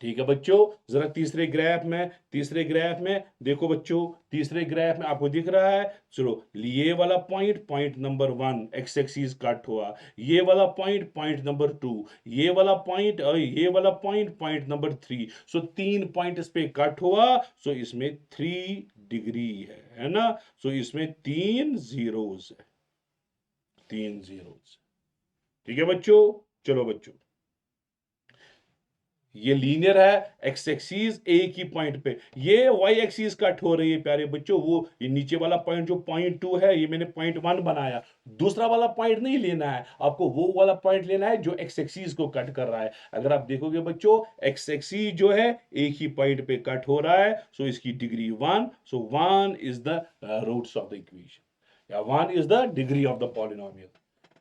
Speaker 1: ठीक है बच्चों, जरा तीसरे ग्राफ में, तीसरे ग्राफ में देखो बच्चों, तीसरे ग्राफ में आपको दिख रहा है, चलो ये वाला point, point number 1 x axis cut हुआ, ये वाला पॉइंट, पॉइंट नंबर 2, ये वाला पॉइंट और ये वाला पॉइंट, पॉइंट नंबर 3। सो 3 पॉइंट इस पे कट हुआ, सो इसमें 3 डिग्री है ना, सो इसमें 3 जीरोस है, 3 जीरोस। ठीक है बच्चों। चलो बच्चों, ये लीनियर है, एक्स एक्सीस एक ही पॉइंट पे, ये वाई एक्सीस कट हो रही है प्यारे बच्चों। वो ये नीचे वाला पॉइंट जो पॉइंट 2 है, ये मैंने पॉइंट 1 बनाया, दूसरा वाला पॉइंट नहीं लेना है आपको, वो वाला पॉइंट लेना है जो एक्स एक्सीस को कट कर रहा है। अगर आप देखोगे बच्चों, एक्स एक्सीस जो है एक ही पॉइंट पे कट हो रहा है, सो इसकी degree 1, so 1 is the roots of the equation, या 1 is the degree of the polynomial,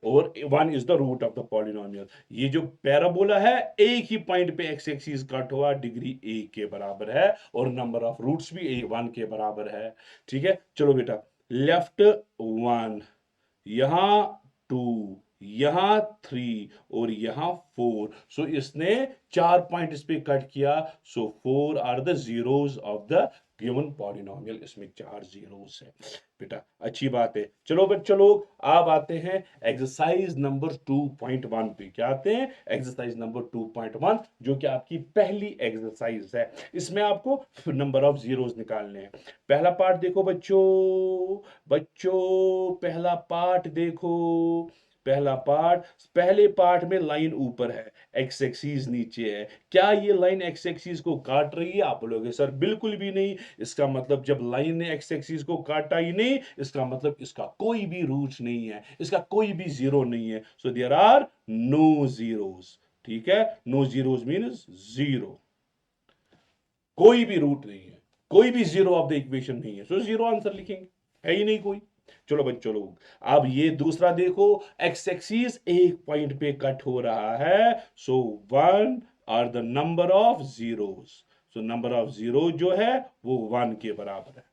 Speaker 1: और 1 is the root of the polynomial. ये जो पैराबोला है, एक ही पॉइंट पे एक्स एक्सिस कट हुआ, डिग्री 1 के बराबर है, और नंबर ऑफ रूट्स भी 1 के बराबर है। ठीक है, चलो बेटा, लेफ्ट 1, यहां 2, यहां 3, और यहां 4, सो इसने 4 पॉइंट इस पे कट किया, so 4 are the zeros of the given polynomial. इसमें 4 जीरोस है बेटा, अच्छी बात है। चलो बच्चों लोग, अब आते हैं एक्सरसाइज नंबर 2.1 पे। क्या आते हैं? एक्सरसाइज नंबर 2.1, जो कि आपकी पहली एक्सरसाइज है। इसमें आपको नंबर ऑफ जीरोस निकालने हैं। पहला पार्ट देखो बच्चों, बच्चों पहला पार्ट देखो, पहला पार्ट, पहले पार्ट में लाइन ऊपर है, एक्स एक्सिस नीचे है। क्या ये लाइन एक्स एक्सिस को काट रही है? आप बोलोगे सर बिल्कुल भी नहीं। इसका मतलब जब लाइन ने एक्स एक्सिस को काटा ही नहीं, इसका मतलब इसका कोई भी रूट नहीं है, इसका कोई भी जीरो नहीं है। So there are no zeros. ठीक है, नो जीरोस मीन्स जीरो, कोई भी रूट नहीं है, कोई भी जीरो ऑफ द इक्वेशन नहीं है, सो जीरो आंसर लिखेंगे, है ही नहीं कोई। चलो बच्चों लोग, अब ये दूसरा देखो, एक्स एक्सिस एक पॉइंट पे कट हो रहा है, so 1 are the number of zeros, so number of zero जो है वो 1 के बराबर है,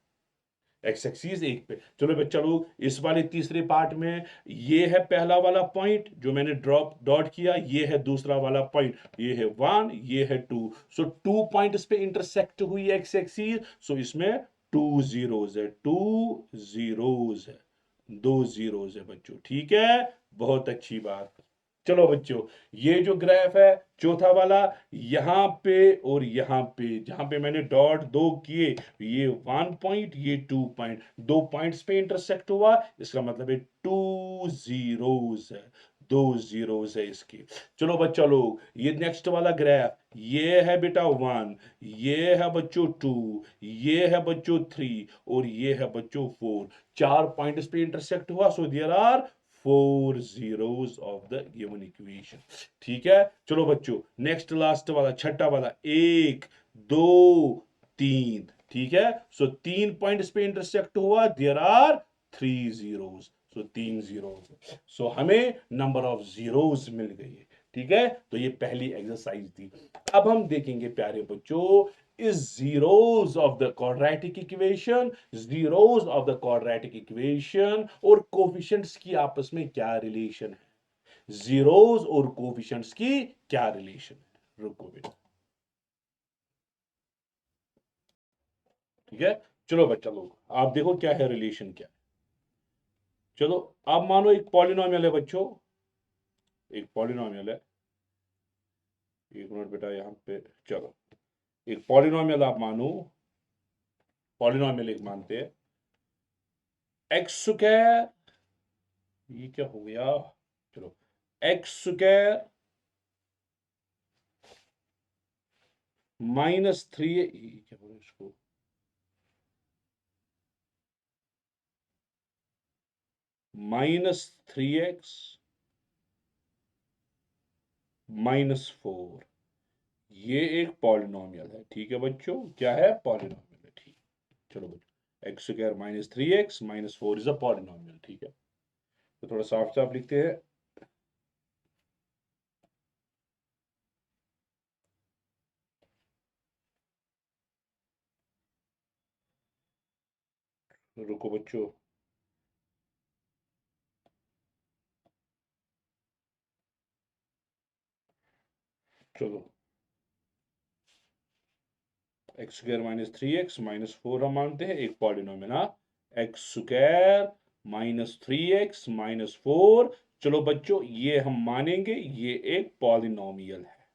Speaker 1: एक्स एक्सिस एक पे। चलो बच्चा लोग, इस वाले तीसरे पार्ट में, ये है पहला वाला पॉइंट जो मैंने ड्रॉप डॉट किया, ये है दूसरा वाला पॉइंट, ये है 1, ये है 2, सो 2 पॉइंट्स पे इंटरसेक्ट हुई एक्स एक्सिस, सो इसमें 2 जीरोस है, 2 जीरोस है, 2 जीरोस है बच्चों। ठीक है, बहुत अच्छी बात। चलो बच्चों, ये जो ग्राफ है चौथा वाला, यहां पे और यहां पे, जहां पे मैंने डॉट दो किए, ये 1 पॉइंट, ये 2 पॉइंट, 2 पॉइंट्स पे इंटरसेक्ट हुआ, इसका मतलब है 2 जीरोस है, 2 जीरोस है इसकी। चलो बच्चा लोग, ये नेक्स्ट वाला ग्राफ, ये है बेटा 1, ये है बच्चों 2, ये है बच्चों 3, और ये है बच्चों 4, 4 पॉइंट्स पे इंटरसेक्ट हुआ, so there are 4 zeros of the given equation. ठीक है, चलो बच्चों, नेक्स्ट लास्ट वाला छठा वाला, 1, 2, 3, ठीक है, सो 3 पॉइंट्स पे इंटरसेक्ट हुआ, there are 3 zeros, so 3 zeros, so हमें नंबर ऑफ जीरोस मिल गई है। ठीक है, तो ये पहली एक्सरसाइज थी। अब हम देखेंगे प्यारे बच्चों, इस zeros of the quadratic equation, zeros of the quadratic equation और कोफिशिएंट्स की आपस में क्या रिलेशन है, जीरोस और कोफिशिएंट्स की क्या रिलेशन है। रुको बेटा, ठीक है, चलो बच्चा लोग, आप देखो क्या है रिलेशन, क्या है। चलो, आप मानो एक पॉलिनोमियल है बच्चों, एक पॉलिनोमियल है, एक मिनट बेटा यहां पे, चलो, एक पॉलिनोमियल आप मानो, पॉलिनोमियल एक मानते हैं, एक्स स्क्वायर, ये क्या हो गया, चलो, एक्स स्क्वायर -3, क्या बोले इसको, -3x -4, ये एक पॉलिनोमियल है। ठीक है बच्चों, क्या है? पॉलिनोमियल है। ठीक, चलो बच्चों, x square -3x -4 is a polynomial. ठीक है, तो थोड़ा साफ साफ लिखते हैं। रुको बच्चों, चलो, एक्स स्क्वायर -3x -4 हम मानते हैं एक पॉलिनोमियल। हाँ, एक्स स्क्वायर -3x -4, चलो बच्चों, ये हम मानेंगे ये एक पॉलिनोमियल है।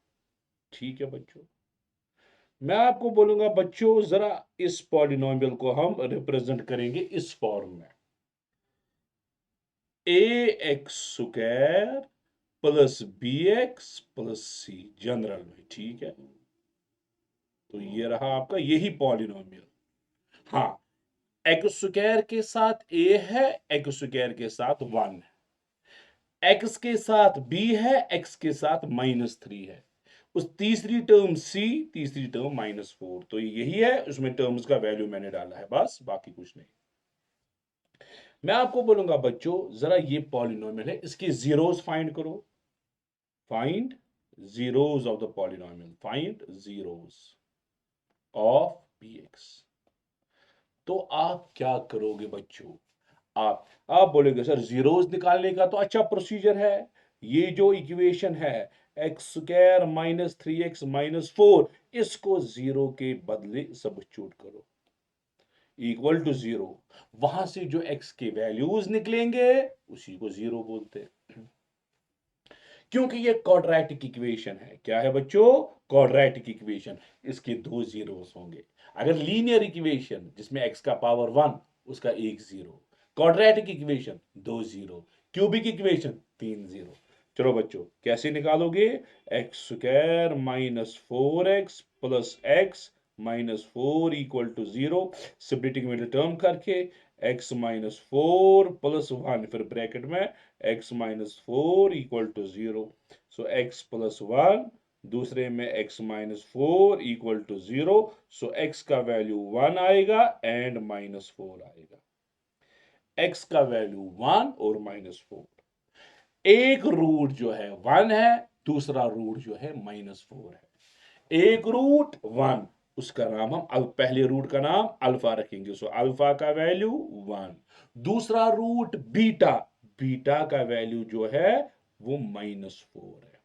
Speaker 1: ठीक है बच्चों, मैं आपको बोलूंगा बच्चों, जरा इस पॉलिनोमियल को हम रिप्रेजेंट करेंगे इस फॉर्म में, a x square plus b x plus c general में, ठीक है। तो ये रहा आपका, यही पॉलिनोमियल। हाँ, एक्स स्क्वायर के साथ ए है, एक्स स्क्वायर के साथ 1 है, एक्स के साथ बी है, एक्स के साथ -3 है, उस तीसरी टर्म सी, तीसरी टर्म -4। तो यही है, उसमें टर्म्स का वैल्यू मैंने डाला है, बस बाकी कुछ नहीं। मैं आपको बोलूंगा बच्चों, जरा ये पॉलिनोमियल है, इसके जीरोस फाइंड करो। Find zeros of the polynomial, find zeros of p x. तो आप क्या करोगे बच्चों? आप बोलोगे सर जीरोस निकालने का तो अच्छा प्रोसीजर है, ये जो इक्वेशन है एक्स स्क्वायर -3x-4, इसको जीरो के बदले सब्स्टिट्यूट करो, इक्वल टू जीरो। वहां से जो एक्स के वैल्यूज निकलेंगे उसी को जीरो बोलते हैं, क्योंकि ये क्वाड्रेटिक इक्वेशन है। क्या है बच्चों? Quadratic equation. इसके दो जीरोस होंगे। अगर लीनियर इक्वेशन जिसमें x का पावर 1, उसका एक zero. Quadratic equation 2 zero. Cubic equation 3 zero. चलो बच्चों, कैसे निकालोगे? X square -4x plus x -4 equal to zero. Splitting middle term करके x -4 प्लस 1, फिर ब्रैकेट में x -4 equal to zero. So x plus 1, दूसरे में x -4 equal to zero. So x का वैल्यू 1 आएगा एंड -4 आएगा। x का वैल्यू 1 और -4। एक रूट जो है 1 है, दूसरा रूट जो है -4 है। एक रूट 1, उसका नाम हम पहले रूट का नाम अल्फा रखेंगे, सो अल्फा का वैल्यू 1। दूसरा रूट बीटा, बीटा का वैल्यू जो है वो -4 है,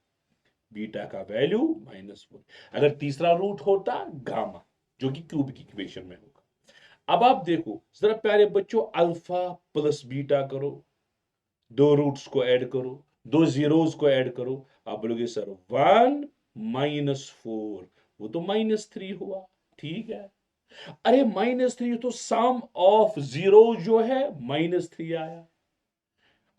Speaker 1: बीटा का वैल्यू -4। अगर तीसरा रूट होता गामा, जो कि क्यूबिक इक्वेशन में होगा। अब आप देखो जरा प्यारे बच्चों, अल्फा प्लस बीटा करो, दो रूट्स को ऐड करो, दो जीरोस को ऐड करो। आप बोलोगे सर 1 -4, वो तो -3 हुआ, ठीक है। अरे -3 तो सम ऑफ जीरो जो है -3 आया।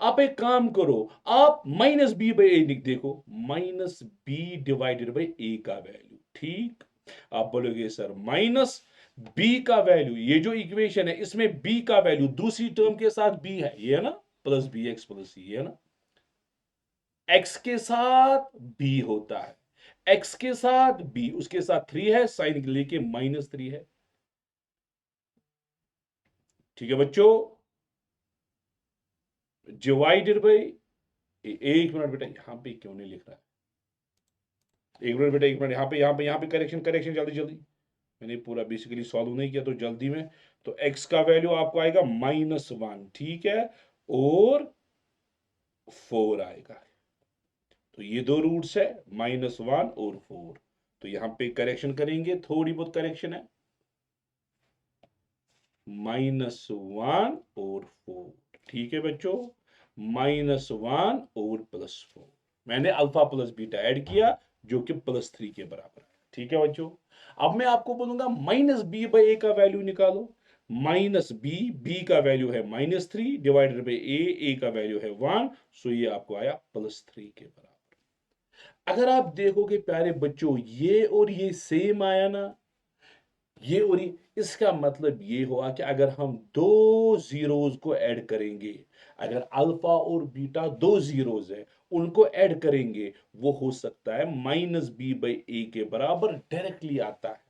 Speaker 1: आप एक काम करो, आप -b/a देखो, -b/a का वैल्यू, ठीक। आप बोलोगे सर माइनस b का वैल्यू, ये जो इक्वेशन है इसमें b का वैल्यू दूसरी टर्म के साथ b है, ये है ना, प्लस बी एक्स प्लस सी, है ना। x के साथ b होता है, x के साथ b, उसके साथ 3 है, साइन लेके -3 है, ठीक है बच्चों। डिवाइडेड बाई, एक मिनट बेटा, यहां पे क्यों नहीं लिख रहा है? एक मिनट बेटा, एक मिनट, यहाँ पे करेक्शन, करेक्शन, जल्दी जल्दी। मैंने पूरा बेसिकली सॉल्व नहीं किया तो जल्दी में। तो x का वैल्यू आपको आएगा -1, ठीक है, और 4 आएगा। तो ये दो रूट्स है, -1 और 4। तो यहां पे करेक्शन करेंगे, थोड़ी बहुत करेक्शन है, -1 और 4, ठीक है बच्चों। -1 और +4, मैंने अल्फा प्लस बीटा ऐड किया जो कि +3 के बराबर है, ठीक है बच्चों। अब मैं आपको बोलूंगा -b/a का वैल्यू निकालो। -b का वैल्यू है -3 डिवाइडेड बाई a का वैल्यू है 1, सो ये आपको आया +3 के बराबर। अगर आप देखोगे प्यारे बच्चों, ये और ये सेम आया ना, ये और ये, इसका मतलब ये हुआ कि अगर हम दो जीरोस को ऐड करेंगे, अगर अल्फा और बीटा दो जीरोस है, उनको ऐड करेंगे, वो हो सकता है -b/a के बराबर डायरेक्टली आता है।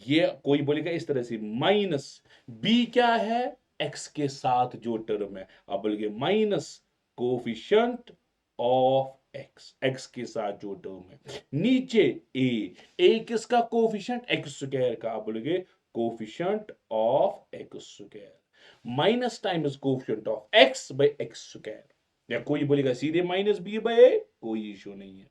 Speaker 1: ये कोई बोलेगा इस तरह से, माइनस b क्या है? x के साथ जो टर्म है, आप बोलेंगे माइनस कोफिशिएंट ऑफ x के साथ जो टर्म है। नीचे a किसका कोफिशिएंट? एक्स स्क्वायर का, आप बोलोगे coefficient of x square. Minus times coefficient of x by x square. या कोई बोलेगा सीधे -b/a, कोई इशू नहीं है।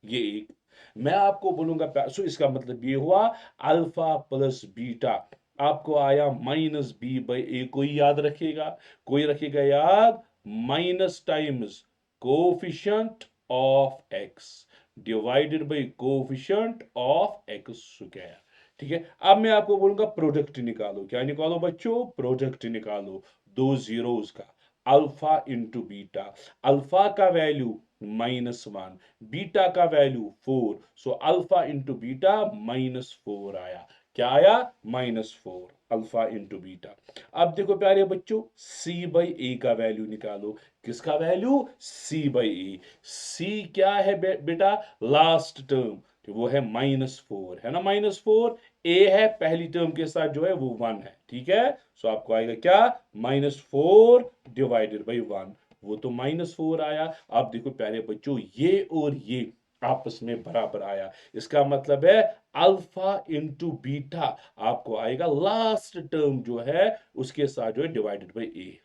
Speaker 1: ये एक, मैं आपको बोलूंगा, सो इसका मतलब ये हुआ अल्फा प्लस बीटा आपको आया -b/a। कोई याद रखेगा? कोई रखेगा याद? Minus times coefficient of x divided by coefficient of x square, ठीक है। अब मैं आपको बोलूंगा प्रोडक्ट निकालो। क्या निकालो बच्चों? प्रोडक्ट निकालो दो जीरोस का, अल्फा इंटू बीटा। अल्फा का वैल्यू -1, बीटा का value 4, so alpha into beta -4 आया। क्या आया? -4 अल्फा इंटू बीटा। अब देखो प्यारे बच्चों, सी बाई ए का वैल्यू निकालो। किसका वैल्यू? सी बाई ए। सी क्या है बेटा? लास्ट टर्म, तो वो है -4, है ना, -4। ए है पहली टर्म के साथ जो है वो 1 है, ठीक है। सो आपको आएगा क्या? -4 डिवाइडेड बाई 1, वो तो -4 आया। अब देखो प्यारे बच्चों, ये और ये आपस में बराबर आया, इसका मतलब है अल्फा इंटू बीटा आपको आएगा लास्ट टर्म जो है उसके साथ जो है divided by A.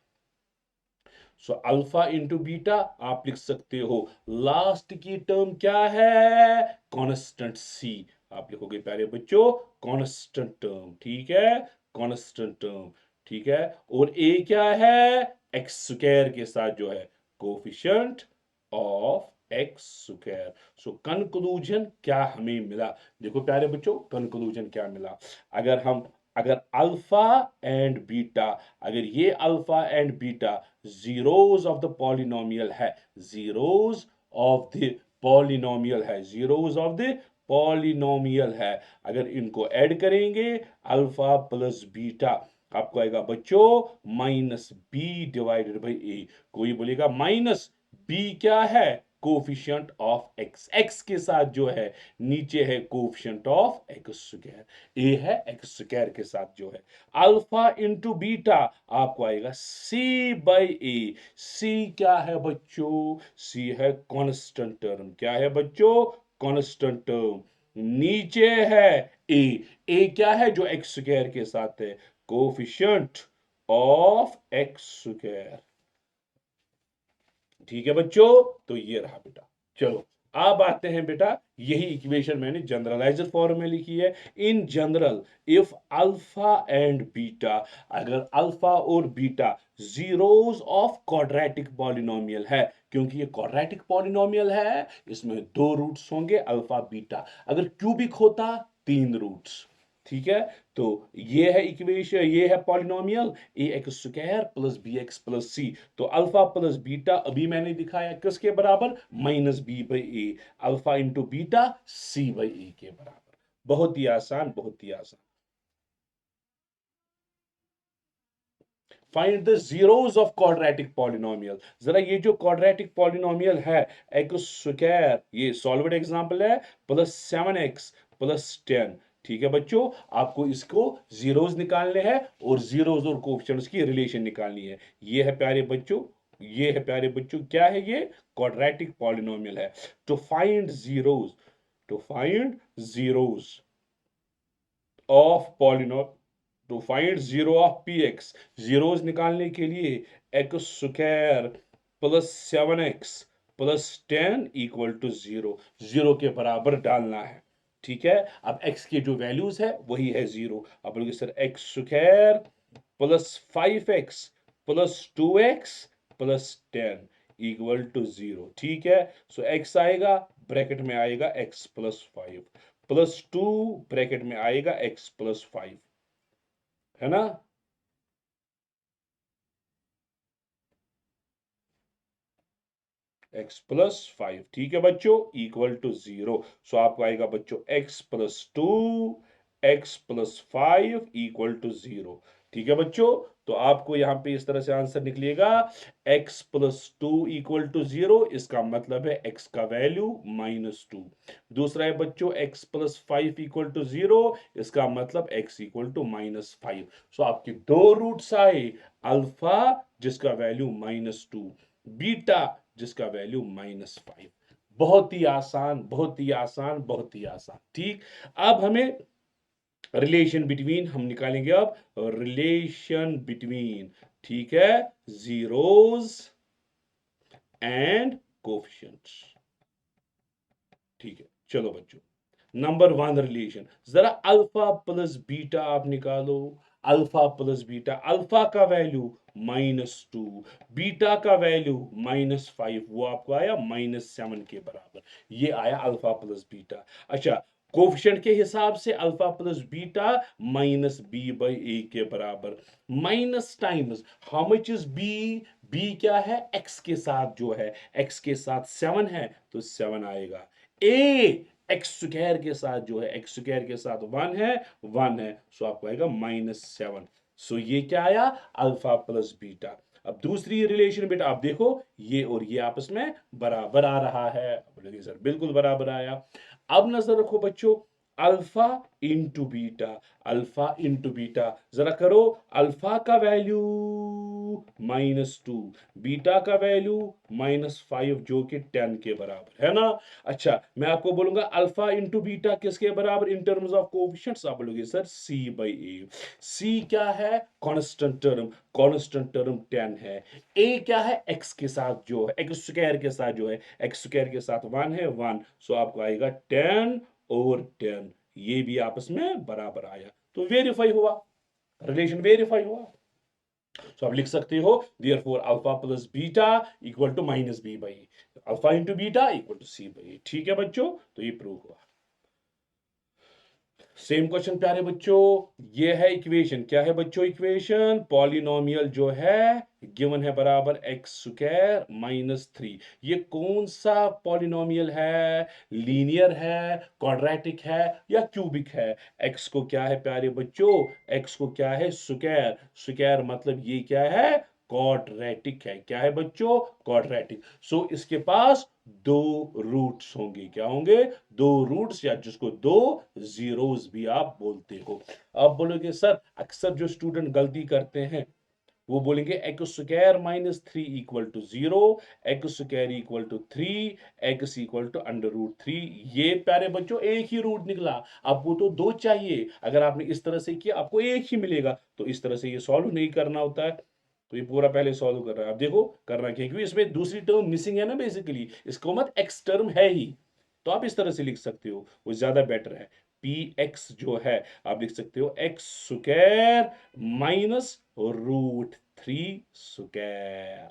Speaker 1: So alpha into beta आप लिख सकते हो, लास्ट की टर्म क्या है? कांस्टेंट सी। आप लिखोगे प्यारे बच्चों कांस्टेंट टर्म, ठीक है, कांस्टेंट टर्म, ठीक है। और ए क्या है? एक्स स्क्वायर के साथ जो है coefficient of x square. So conclusion क्या हमें मिला? देखो प्यारे बच्चों, कंक्लूजन क्या मिला? अगर हम अगर अल्फा एंड बीटा, अगर ये alpha and beta zeros of the polynomial है, जीरोस ऑफ द पॉलिनोमियल है, जीरोस ऑफ द पॉलिनोमियल है, अगर इनको ऐड करेंगे अल्फा प्लस बीटा, आपको आएगा बच्चों -b डिवाइडेड बाई ए। कोई बोलेगा -b क्या है? कोफिशिएंट ऑफ एक्स, एक्स के साथ जो है नीचे है कोफिशिएंट ऑफ एक्स स्क्वायर, ए है एक्स स्क्वायर के साथ जो है अल्फा इंटू बीटा, आपको आएगा सी बाई ए। सी क्या है बच्चों? सी है कांस्टेंट टर्म। क्या है बच्चों? Constant term. नीचे है ए, ए क्या है? जो एक्स स्क्वायर के साथ है, कोफिशिएंट ऑफ एक्स स्क्वायर, ठीक है बच्चों। तो ये रहा बेटा। चलो अब आते हैं बेटा, यही इक्वेशन मैंने जनरलाइज्ड फॉर्म में लिखी है। In general, if alpha and beta, अगर अल्फा और beta zeros of quadratic polynomial है, क्योंकि ये क्वाड्रेटिक पॉलिनोमियल है, इसमें दो रूट्स होंगे अल्फा बीटा, अगर क्यूबिक होता 3 रूट्स, ठीक है। तो ये है इक्वेशन, ये है polynomial a x square plus b x plus c. तो अल्फा प्लस बीटा अभी मैंने दिखाया किसके बराबर? -b by a, alpha into beta c by a के बराबर। बहुत ही आसान, बहुत ही आसान। Find the zeros of quadratic polynomial. जरा ये जो क्वाड्रेटिक पॉलिनोमियल है एक्स स्क्वायर, ये सॉल्वड एग्जांपल है, +7x +10, ठीक है बच्चों। आपको इसको जीरोस निकालने हैं और जीरोस और कोएफिशिएंट्स की रिलेशन निकालनी है। ये है प्यारे बच्चों, ये है प्यारे बच्चों, क्या है ये? क्वाड्रेटिक पॉलिनोमियल है। To find zeros, to find zeros of polyno to find zero of p x, zeros निकालने के लिए x square +7x +10 equal to 0, 0 के बराबर डालना है, ठीक है। अब x के जो वैल्यूज है वही है 0। अब बोलोगे sir x square +5x +2x +10 equal to 0, ठीक है। सो x आएगा, ब्रैकेट में आएगा x +5 +2, ब्रैकेट में आएगा x +5, है ना। x +5, ठीक है बच्चों, इक्वल टू 0। सो आपको आएगा बच्चों x +2 x +5 इक्वल टू 0, ठीक है बच्चों। तो आपको यहां पे इस तरह से आंसर निकलेगा x +2 इक्वल टू 0, इसका मतलब है x का वैल्यू -2। दूसरा है बच्चों x +5 इक्वल टू 0, इसका मतलब x इक्वल टू -5। सो आपके दो रूट्स आए, अल्फा जिसका वैल्यू -2, बीटा जिसका वैल्यू -5। बहुत ही आसान, बहुत ही आसान, बहुत ही आसान, ठीक। अब हमें रिलेशन बिटवीन हम निकालेंगे, अब रिलेशन बिटवीन, ठीक है, जीरोस एंड कोफिशिएंट्स, ठीक है। चलो बच्चों, नंबर 1 रिलेशन, जरा अल्फा प्लस बीटा आप निकालो। अल्फा प्लस बीटा, अल्फा का वैल्यू -2, बीटा का वैल्यू -5, वो आपको आया -7 के बराबर। ये आया अल्फा प्लस बीटा। अच्छा, कोफिशिएंट के हिसाब से alpha plus beta -b by a के बराबर। Minus times how much is b? B क्या है, एक्स के साथ जो है, एक्स के साथ 7 है तो 7 आएगा। ए एक्स स्क्वायर के साथ जो है, एक्स स्क्वायर के साथ 1 है, 1 है, सो आपको आएगा -7। सो ये क्या आया, अल्फा प्लस बीटा। अब दूसरी रिलेशन बेटा आप देखो, ये और ये आपस में बराबर आ रहा है। बोलेंगे सर बिल्कुल बराबर आया। अब नजर रखो बच्चों, alpha into beta, alpha into beta, जरा करो, अल्फा का वैल्यू -2, बीटा का वैल्यू -5, जो कि 10 के बराबर है ना। अच्छा मैं आपको बोलूंगा अल्फा इंटू बीटा किसके बराबर इन टर्म्स ऑफ कोएफिशिएंट्स, आप बोलोगे सर c/a। c क्या है, कांस्टेंट टर्म, कांस्टेंट टर्म 10 है। a क्या है, x के साथ जो है, x स्क्वायर के साथ जो है, x स्क्वायर के साथ 1 है, 1, सो आपको आएगा 10 और 10, ये भी आपस में बराबर आया, तो वेरीफाई हुआ, रिलेशन वेरीफाई हुआ। तो आप लिख सकते हो therefore alpha plus beta equal to -b/a, alpha into beta equal to c/a। ठीक है बच्चों, तो ये प्रूव हुआ। सेम क्वेश्चन प्यारे बच्चों, ये है इक्वेशन, क्या है बच्चों इक्वेशन, पॉलिनोमियल जो है गिवन है बराबर एक्स स्क्वायर -3। ये कौन सा पॉलिनोमियल है, लीनियर है, क्वाड्रेटिक है या क्यूबिक है। एक्स को क्या है प्यारे बच्चों, एक्स को क्या है स्क्वायर, स्क्वायर मतलब ये क्या है, क्वाड्रेटिक है। क्या है बच्चों, क्वाड्रेटिक। सो इसके पास दो रूट्स होंगे, क्या होंगे, दो रूट्स, या जिसको दो जीरोस भी आप बोलते हो। अब बोलोगे सर अक्सर जो स्टूडेंट गलती करते हैं वो बोलेंगे x square -3 equal to 0, x square equal to 3, x equal to √3। ये प्यारे बच्चों एक ही रूट निकला, आपको तो दो चाहिए। अगर आपने इस तरह से किया आपको एक ही मिलेगा, तो इस तरह से ये सॉल्व नहीं करना होता है। तो ये पूरा पहले सॉल्व कर रहा है, अब देखो करना क्या है, क्योंकि इसमें दूसरी टर्म मिसिंग है ना, बेसिकली इसको मत एक्स टर्म है ही, तो आप इस तरह से लिख सकते हो, वो ज्यादा बेटर है। पी एक्स जो है आप लिख सकते हो एक्स स्क्वायर -√3 स्क्वायर।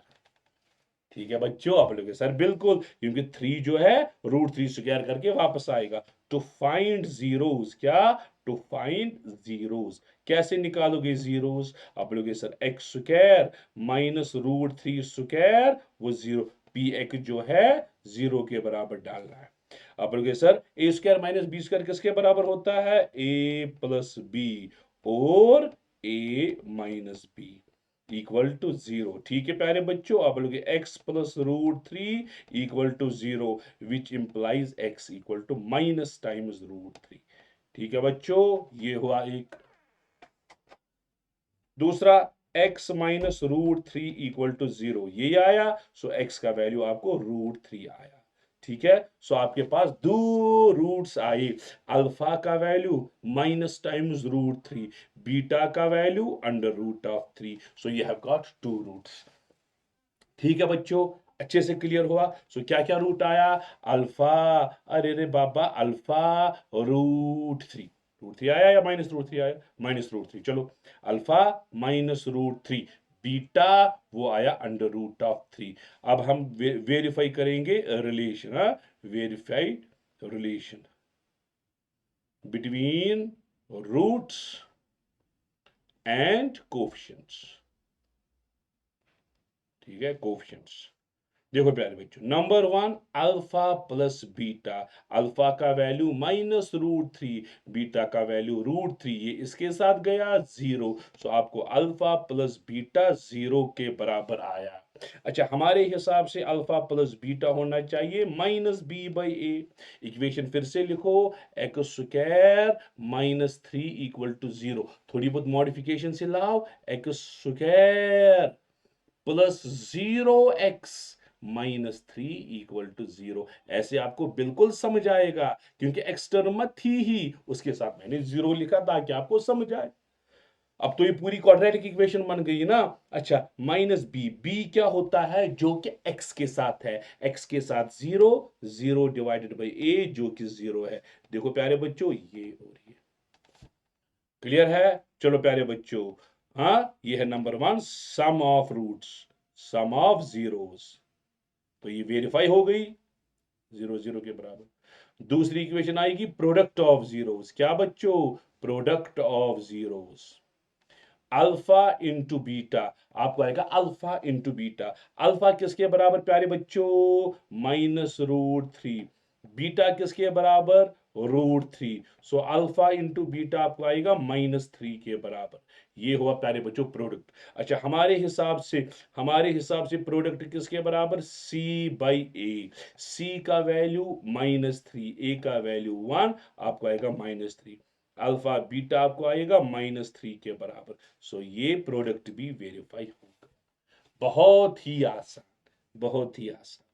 Speaker 1: ठीक है बच्चों, आप लोग सर बिल्कुल, क्योंकि 3 जो है √3 स्क्वायर करके वापस आएगा। टू फाइंड जीरोस, क्या, टू फाइंड जीरोस, कैसे निकालोगे जीरोस, आप लोग सर एक्स स्क्वायर -√3 स्क्वायर, वो जीरो, पी एक्स जो है जीरो के बराबर डालना है। आप लोग sir A square -b square किसके बराबर होता है, a प्लस बी, और a minus B equal to 0। ठीक है प्यारे बच्चों, आप बोलोगे x plus √3 equal to 0, which implies x equal to minus times √3। ठीक है बच्चों, ये हुआ एक। दूसरा x -√3 इक्वल टू 0, ये आया, सो x का वैल्यू आपको √3 आया। ठीक है, सो आपके पास दो रूट्स आए, अल्फा का वैल्यू माइनस टाइम्स √3, बीटा का value √3, so you have got two roots. ठीक है बच्चों, अच्छे से क्लियर हुआ। सो क्या क्या रूट आया, अल्फा, अरे रे बाबा, अल्फा √3, √3 आया या -√3 आया, -√3, चलो अल्फा -√3, बीटा वो आया √3। अब हम वेरीफाई करेंगे relation, verify relation between roots and coefficients. ठीक है, कोफिशिएंट्स देखो प्यारे बच्चों, number 1 alpha plus beta, alpha का वैल्यू -√3, बीटा का वैल्यू √3, ये इसके साथ गया 0, सो आपको अल्फा प्लस बीटा 0 के बराबर आया। अच्छा हमारे हिसाब से अल्फा प्लस बीटा होना चाहिए -b/a। इक्वेशन फिर से लिखो, एक्स स्क्वायर -3 इक्वल टू 0, थोड़ी बहुत मॉडिफिकेशन से लाओ, x square plus 0x -3 equal to 0, ऐसे आपको बिल्कुल समझ आएगा, क्योंकि एक्स टर्म मत थी ही, उसके साथ मैंने 0 लिखा ताकि आपको समझ आए। अब तो ये पूरी क्वाड्रेटिक इक्वेशन बन गई ना। अच्छा -b, b क्या होता है, जो कि x के साथ है, x के साथ 0, 0 डिवाइडेड बाई a जो कि 0 है। देखो प्यारे बच्चों, ये और ये क्लियर है। चलो प्यारे बच्चों, हाँ ये है number 1 sum of roots, sum of zeros, तो ये वेरीफाई हो गई 0 0 के बराबर। दूसरी इक्वेशन आएगी प्रोडक्ट ऑफ जीरोस, क्या बच्चों, product of zeros, alpha into beta, आपको आएगा अल्फा इंटू बीटा। अल्फा किसके बराबर प्यारे बच्चों? -√3। बीटा किसके बराबर? √3। सो अल्फा इंटू बीटा आपको आएगा -3 के बराबर। ये हुआ प्यारे बच्चों प्रोडक्ट। अच्छा, हमारे हिसाब से प्रोडक्ट किसके बराबर? C/A। सी का वैल्यू -3, ए का वैल्यू 1, आपको आएगा -3। अल्फा बीटा आपको आएगा -3 के बराबर। सो ये प्रोडक्ट भी वेरीफाई होगा। बहुत ही आसान, बहुत ही आसान।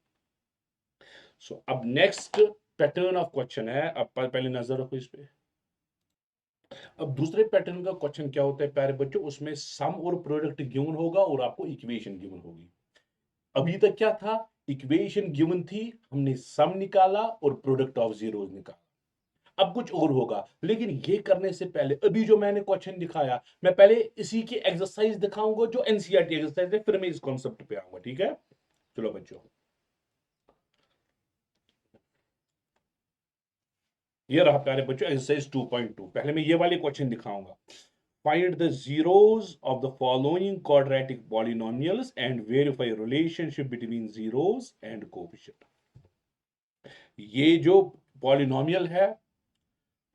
Speaker 1: सो अब नेक्स्ट पैटर्न ऑफ क्वेश्चन है। अब पहले नजर रखो इस पे। अब दूसरे पैटर्न का क्वेश्चन क्या होता है प्यारे बच्चों? उसमें सम और प्रोडक्ट गिवन होगा और आपको इक्वेशन गिवन होगी। अभी तक क्या था? इक्वेशन गिवन थी, हमने सम निकाला और प्रोडक्ट ऑफ जीरोस निकाला। अब कुछ और होगा, लेकिन ये करने से पहले अभी जो मैंने क्वेश्चन दिखाया, मैं पहले इसी की एक्सरसाइज दिखाऊंगा जो एनसीईआरटी एक्सरसाइज है, फिर मैं इस कॉन्सेप्ट पे आऊंगा। ठीक है, चलो बच्चों, ये रहा प्यारे बच्चों एक्सरसाइज 2.2। पहले मैं ये वाले क्वेश्चन दिखाऊंगा। Find the zeros of the following quadratic polynomials and verify relationship between zeros and coefficient. ये जो पॉलिनोमियल है,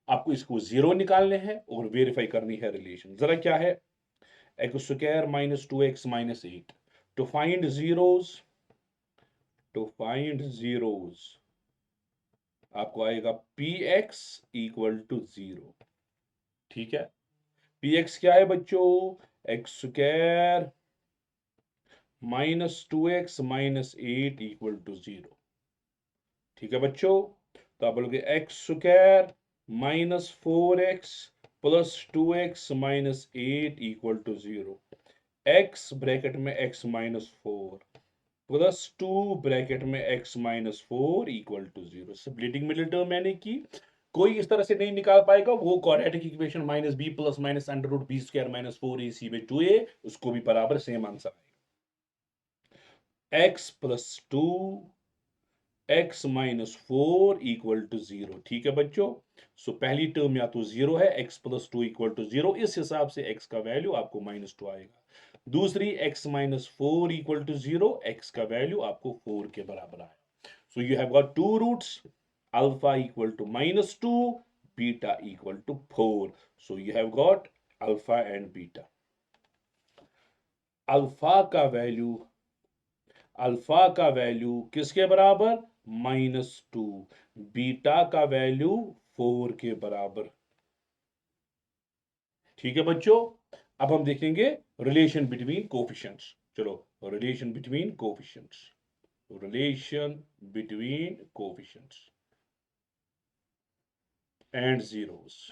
Speaker 1: आपको इसको जीरो निकालने हैं और वेरीफाई करनी है रिलेशन। जरा क्या है? x² - 2x - 8। To find zeros, आपको आएगा px = 0। ठीक है, px क्या है बच्चों? x² - 2x - 8 = 0। ठीक है बच्चों, तो आप बोलोगे x² - 4x + 2x - 8 = 0। x bracket में x - 4 +2 ब्रैकेट में x - 4 = 0। स्प्लिटिंग मिडिल टर्म मैंने की। कोई इस तरह से नहीं निकाल पाएगा, वो quadratic equation -b + -√b² - 4ac/2a, उसको भी बराबर सेम आंसर आएगा। x + 2 x - 4 = 0। ठीक है बच्चों, सो पहली टर्म या तो 0 है, x + 2 = 0, इस हिसाब से x का वैल्यू आपको -2 आएगा। दूसरी x - 4 = 0, x का वैल्यू आपको 4 के बराबर आया। So you have got two roots, alpha = -2, beta = 4। So you have got alpha and beta. Alpha का वैल्यू अल्फा का वैल्यू किसके बराबर? -2। बीटा का वैल्यू 4 के बराबर। ठीक है बच्चों, अब हम देखेंगे रिलेशन बिटवीन कोफिशिएंट्स। चलो, relation between coefficients, relation between coefficients and zeros.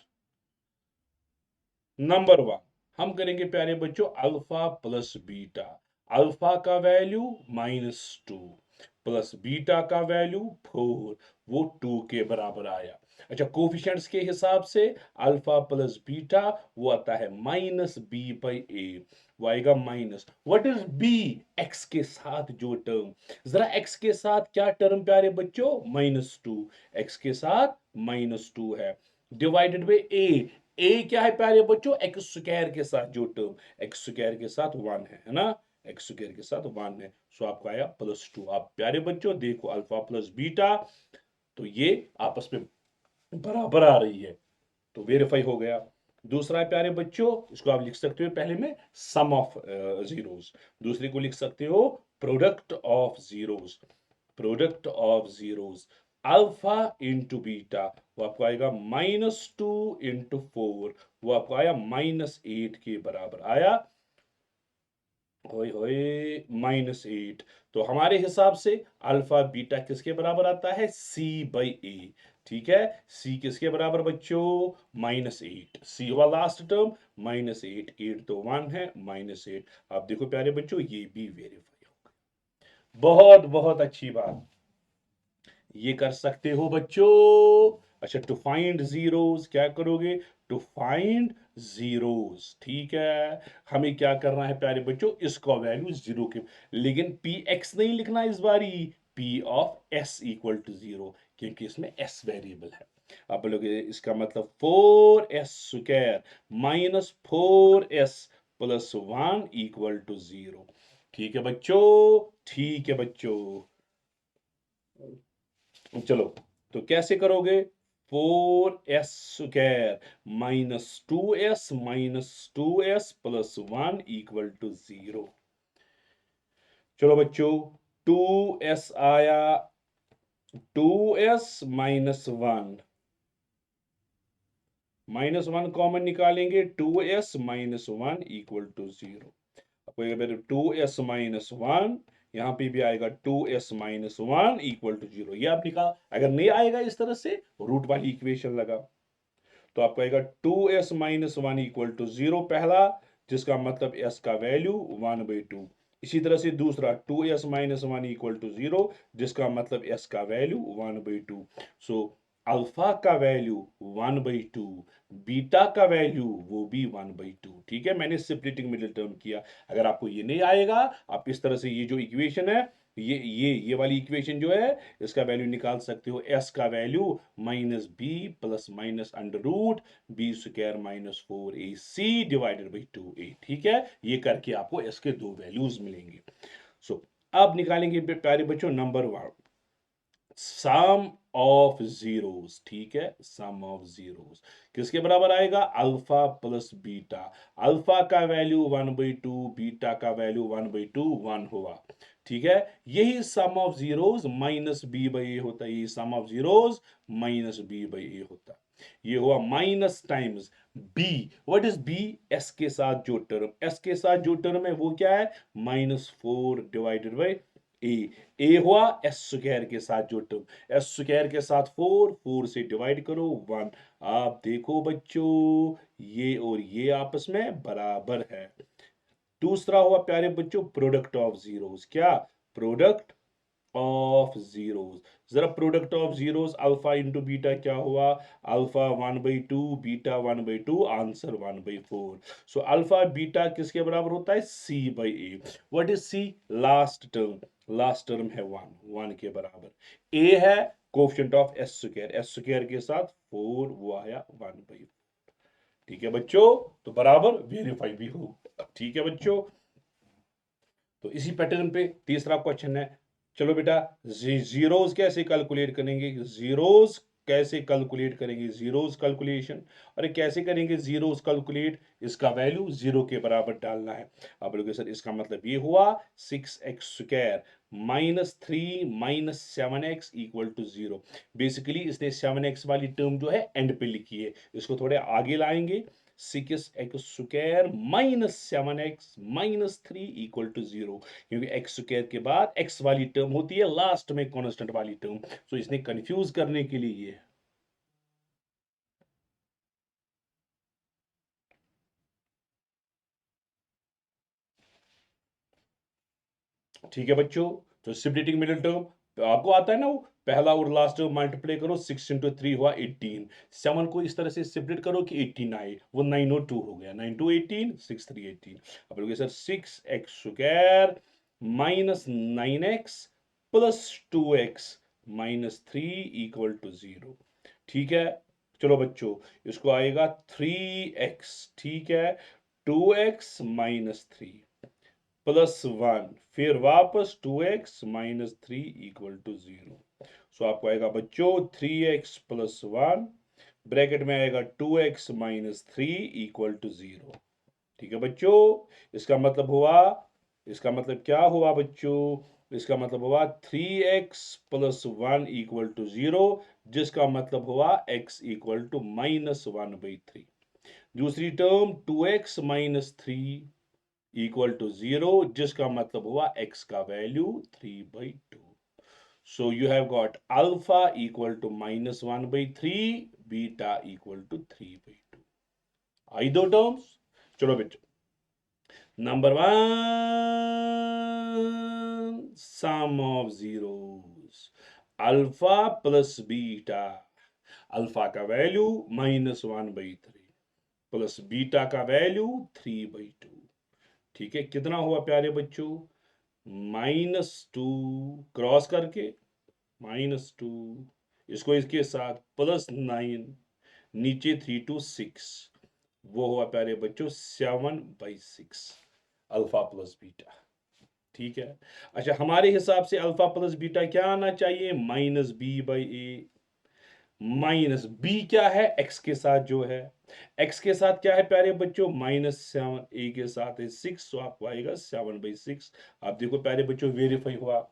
Speaker 1: Number 1 हम करेंगे प्यारे बच्चों अल्फा प्लस बीटा। अल्फा का वैल्यू -2 प्लस बीटा का वैल्यू 4, वो 2 के बराबर आया। अच्छा, कोफिशिएंट्स के हिसाब से अल्फा प्लस बीटा वो आता है -b/a, वो आएगा minus. What is b? x के साथ जो टर्म, जरा x के साथ क्या टर्म प्यारे बच्चों? -2, x के साथ -2 है, डिवाइडेड बाय a। ए क्या है प्यारे बच्चों? x² के साथ जो टर्म, x² के साथ 1 है ना, x² के साथ 1 है। सो आपको आया +2। आप प्यारे बच्चों देखो अल्फा प्लस बीटा, तो ये आपस में बराबर आ रही है, तो वेरीफाई हो गया। दूसरा है प्यारे बच्चों, इसको आप लिख सकते हो पहले में सम ऑफ जीरोस, दूसरे को लिख सकते हो product of zeros. Product of zeros, alpha into beta, वो आपको आएगा -2 इंटू 4, वो आपको आया -8 के बराबर आया। होए होए, -8। तो हमारे हिसाब से अल्फा बीटा किसके बराबर आता है? C/A। ठीक है, C किसके बराबर बच्चों? -8। C हुआ लास्ट टर्म, -8, 8 तो 1 है, -8। आप देखो प्यारे बच्चों, ये भी वेरीफाई हो गया। बहुत बहुत अच्छी बात, ये कर सकते हो बच्चों। अच्छा, टू फाइंड जीरोस क्या करोगे? टू फाइंड जीरोस, ठीक है। हमें क्या करना है प्यारे बच्चों? इसका वैल्यू 0 के, लेकिन पी एक्स नहीं लिखना इस बारी, पी ऑफ एस = 0, क्योंकि इसमें एस वेरिएबल है। आप बोलोगे इसका मतलब 4s² - 4s plus 1 equal to 0। ठीक है बच्चों, ठीक है बच्चों। चलो, तो कैसे करोगे? 4s² -2s plus 1 equal to 0। चलो बच्चों, 2s आया, 2s -1 कॉमन निकालेंगे, 2s -1 इक्वल टू 0। आपको अगर 2s-1 यहाँ पे भी आएगा, 2s-1 इक्वल टू 0, ये आप निकाल। अगर नहीं आएगा इस तरह से, रूट वाली इक्वेशन लगा, तो आपको आएगा 2s-1 इक्वल टू 0 पहला, जिसका मतलब s का वैल्यू 1/2। इसी तरह से दूसरा 2s-1 इक्वल टू 0, जिसका मतलब s का वैल्यू 1/2। सो अल्फा का वैल्यू 1/2, बीटा का वैल्यू वो भी 1/2। ठीक है, मैंने स्प्लिटिंग मिडिल टर्म किया। अगर आपको ये नहीं आएगा, आप इस तरह से ये जो इक्वेशन है, ये वाली इक्वेशन जो है, इसका वैल्यू निकाल सकते हो। s का value -b plus minus under root b² -4ac divided by 2a। ठीक है, ये करके आपको s के दो वैल्यूज मिलेंगे। सो अब निकालेंगे प्यारे बच्चों नंबर 1, सम ऑफ जीरोस। ठीक है, सम ऑफ जीरोस किसके बराबर आएगा? Alpha plus beta. अल्फा का वैल्यू 1/2, बीटा का वैल्यू 1/2, 1 हुआ। ठीक है, यही sum of zeros minus b by a होता है। यही sum of zeros minus b by a होता है। ये हुआ minus times b. What is b? S के साथ जो टर्म, एस के साथ जो टर्म है वो क्या है? -4 डिवाइडेड बाई ए। ए हुआ s² के साथ जो टर्म, s² के साथ 4, 4 से डिवाइड करो 1। आप देखो बच्चों, ये और ये आपस में बराबर है। दूसरा हुआ प्यारे बच्चों प्रोडक्ट ऑफ जीरोस। क्या? Product of zeros. जरा product of zeros, alpha into beta क्या हुआ? Alpha 1/2, beta 1/2, answer 1/4। So alpha beta किसके बराबर होता है? c by a. What is c? Last term, last term है 1, 1 के बराबर। a है कोफिशिएंट ऑफ s² के साथ 4, वो आया 1/4। ठीक है बच्चों, तो बराबर वेरीफाई भी हो। ठीक है बच्चों, तो इसी पैटर्न पे तीसरा क्वेश्चन है। चलो बेटा, जीरोस कैसे कैलकुलेट करेंगे? जीरोस कैसे कैलकुलेट करेंगे? जीरोस कैलकुलेशन, अरे कैसे करेंगे जीरोस कैलकुलेट? इसका वैल्यू 0 के बराबर डालना है। आप लोग सर इसका मतलब ये हुआ 6x² -3 -7x equal to 0। Basically इसने 7x वाली टर्म जो है एंड पे लिखी है, इसको थोड़े आगे लाएंगे। 6x² -7x -3 इक्वल टू 0, क्योंकि x² के बाद x वाली टर्म होती है लास्ट में, कांस्टेंट वाली टर्म। सो इसने कंफ्यूज करने के लिए ये। ठीक है बच्चों, तो स्प्लिटिंग मिडिल टर्म आपको आता है ना, वो पहला और लास्ट टर्म मल्टीप्लाई करो, 6 × 3 हुआ 18। 7 को इस तरह से स्प्लिट करो कि 18 आए, वो 9 और 2 हो गया, 9 2 18, 6 3 18। अब लोगे sir 6x² -9x plus 2x -3 equal to 0। ठीक है, चलो बच्चों, इसको आएगा 3x। ठीक है, 2x -3 प्लस 1, फिर वापस 2x -3 इक्वल टू 0। सो आपको आएगा बच्चों 3x प्लस 1, ब्रैकेट में आएगा 2x -3 इक्वल टू 0। ठीक है बच्चों, इसका मतलब हुआ, इसका मतलब क्या हुआ बच्चों? इसका मतलब हुआ 3x प्लस 1 इक्वल टू 0, जिसका मतलब हुआ x इक्वल टू -1/3। दूसरी टर्म 2x -3 इक्वल टू 0, जिसका मतलब हुआ x का value 3/2। So you have got alpha equal to -1/3, beta equal to 3/2। आई दो टर्म्स? चलो बेटा, number 1, sum of zeros, alpha plus beta. Alpha का वैल्यू -1/3 प्लस बीटा का वैल्यू 3/2। ठीक है, कितना हुआ प्यारे बच्चों? -2 क्रॉस करके, -2, इसको इसके साथ +9, नीचे 3 2 6, वो हुआ प्यारे बच्चों 7/6 अल्फा प्लस बीटा। ठीक है। अच्छा, हमारे हिसाब से अल्फा प्लस बीटा क्या आना चाहिए? -b/a। माइनस बी क्या है? एक्स के साथ जो है, एक्स के साथ क्या है प्यारे बच्चों? -7, ए के साथ है 6, तो आपको आएगा 7/6। आप देखो प्यारे बच्चों, वेरीफाई हुआ।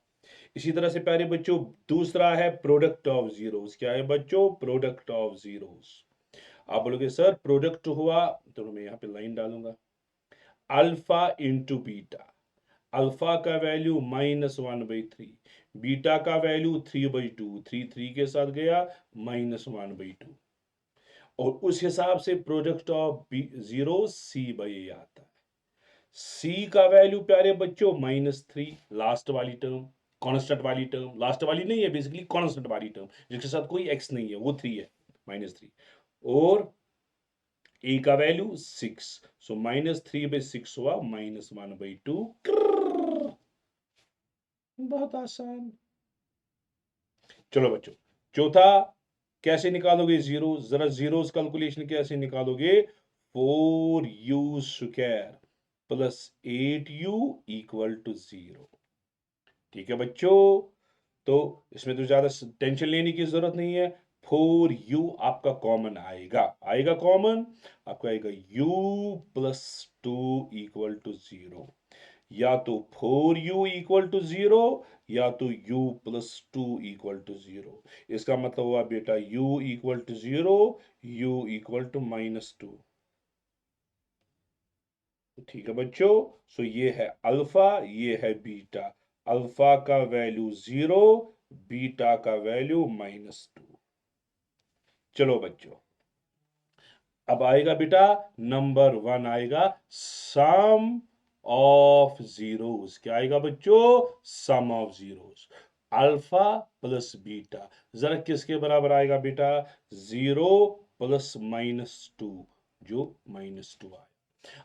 Speaker 1: इसी तरह से प्यारे बच्चों दूसरा है प्रोडक्ट ऑफ जीरोस। क्या है बच्चों? Product of zeros. आप बोलोगे सर प्रोडक्ट हुआ, तो मैं यहाँ पे लाइन डालूंगा, अल्फा इंटू बीटा। अल्फा का वैल्यू -1/3, बीटा का वैल्यू 3/2, 3 के साथ गया -1/2, और उस हिसाब से प्रोडक्ट ऑफ जीरो c/a आता है। c का वैल्यू प्यारे बच्चों -3, लास्ट वाली टर्म, कांस्टेंट वाली टर्म, लास्ट वाली नहीं है, बेसिकली कांस्टेंट वाली टर्म जिसके साथ कोई x नहीं है, वो 3 है, -3, और a का वैल्यू 6, सो -3/6 हुआ -1/2। बहुत आसान। चलो बच्चों, चौथा कैसे निकालोगे जीरो? जरा जीरोस कैलकुलेशन कैसे निकालोगे? 4u² plus 8u equal to 0। ठीक है बच्चों, तो इसमें तो ज्यादा टेंशन लेने की जरूरत नहीं है। 4u आपका कॉमन आएगा, आएगा कॉमन, आपको आएगा u प्लस 2 इक्वल टू 0। या तो 4u इक्वल टू 0, या तो u प्लस 2 इक्वल टू 0। इसका मतलब हुआ बेटा u equal to 0, u equal to -2। ठीक है बच्चों, सो ये है अल्फा, ये है बीटा। अल्फा का वैल्यू 0, बीटा का वैल्यू -2। चलो बच्चों, अब आएगा बेटा नंबर 1, आएगा सम ऑफ जीरोस। क्या आएगा बच्चों? Sum of zeros. Alpha plus beta जरा किसके बराबर आएगा बेटा? 0 प्लस -2, जो -2 आए।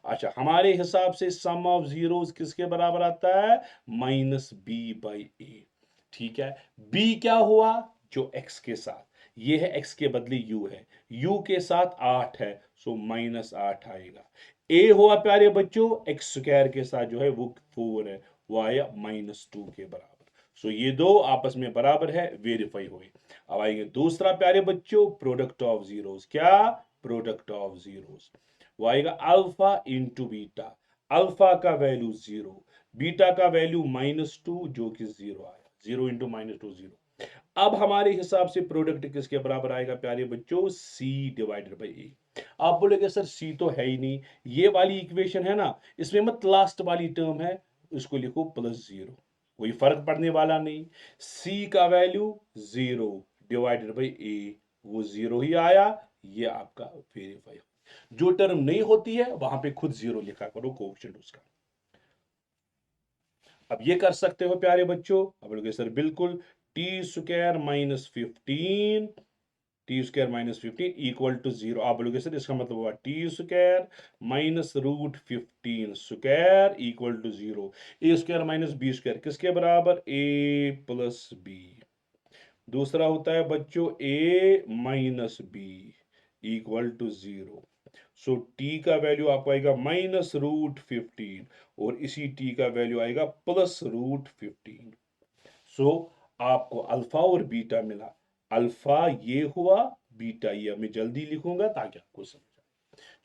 Speaker 1: अच्छा, हमारे हिसाब से सम ऑफ जीरोस किसके बराबर आता है? -b/a। ठीक है, b क्या हुआ? जो x के साथ, ये है x के बदले u है, u के साथ 8 है, सो -8 आएगा। a हुआ प्यारे बच्चों x² के साथ जो है वो 4 है, वो आया -2 के बराबर। सो ये दो आपस में बराबर है, वेरीफाई हुए। अब आएंगे दूसरा प्यारे बच्चों, प्रोडक्ट ऑफ जीरोस। क्या? Product of zeros. वो आएगा अल्फा इंटू बीटा। अल्फा का वैल्यू 0, बीटा का वैल्यू -2, जो कि 0 आया, 0 इंटू -2 0। अब हमारे हिसाब से प्रोडक्ट किसके बराबर आएगा प्यारे बच्चों? c divided by a। आप बोलेगे सर c तो है ही नहीं, ये वाली इक्वेशन है ना, इसमें मत लास्ट वाली टर्म है, इसको लिखो +0, कोई फर्क पड़ने वाला नहीं। c का वैल्यू 0 डिवाइडेड बाई a, वो 0 ही आया, ये आपका वेरीफाई। जो टर्म नहीं होती है वहां पे खुद 0 लिखा करो, कोएफिशिएंट उसका। अब ये कर सकते हो प्यारे बच्चों। अब बोलोगे सर बिल्कुल, t² -15 इक्वल टू 0। आप बोलोगे सर इसका मतलब हुआ t² -√15² equal to 0। a² - b² किसके बराबर? a plus B. दूसरा होता है बच्चों a minus B equal to 0। So t का वैल्यू आपको आएगा -√15, और इसी t का वैल्यू आएगा +√15। सो आपको अल्फा और बीटा मिला। अल्फा ये हुआ, बीटा ये मैं जल्दी लिखूंगा ताकि आपको समझ आए।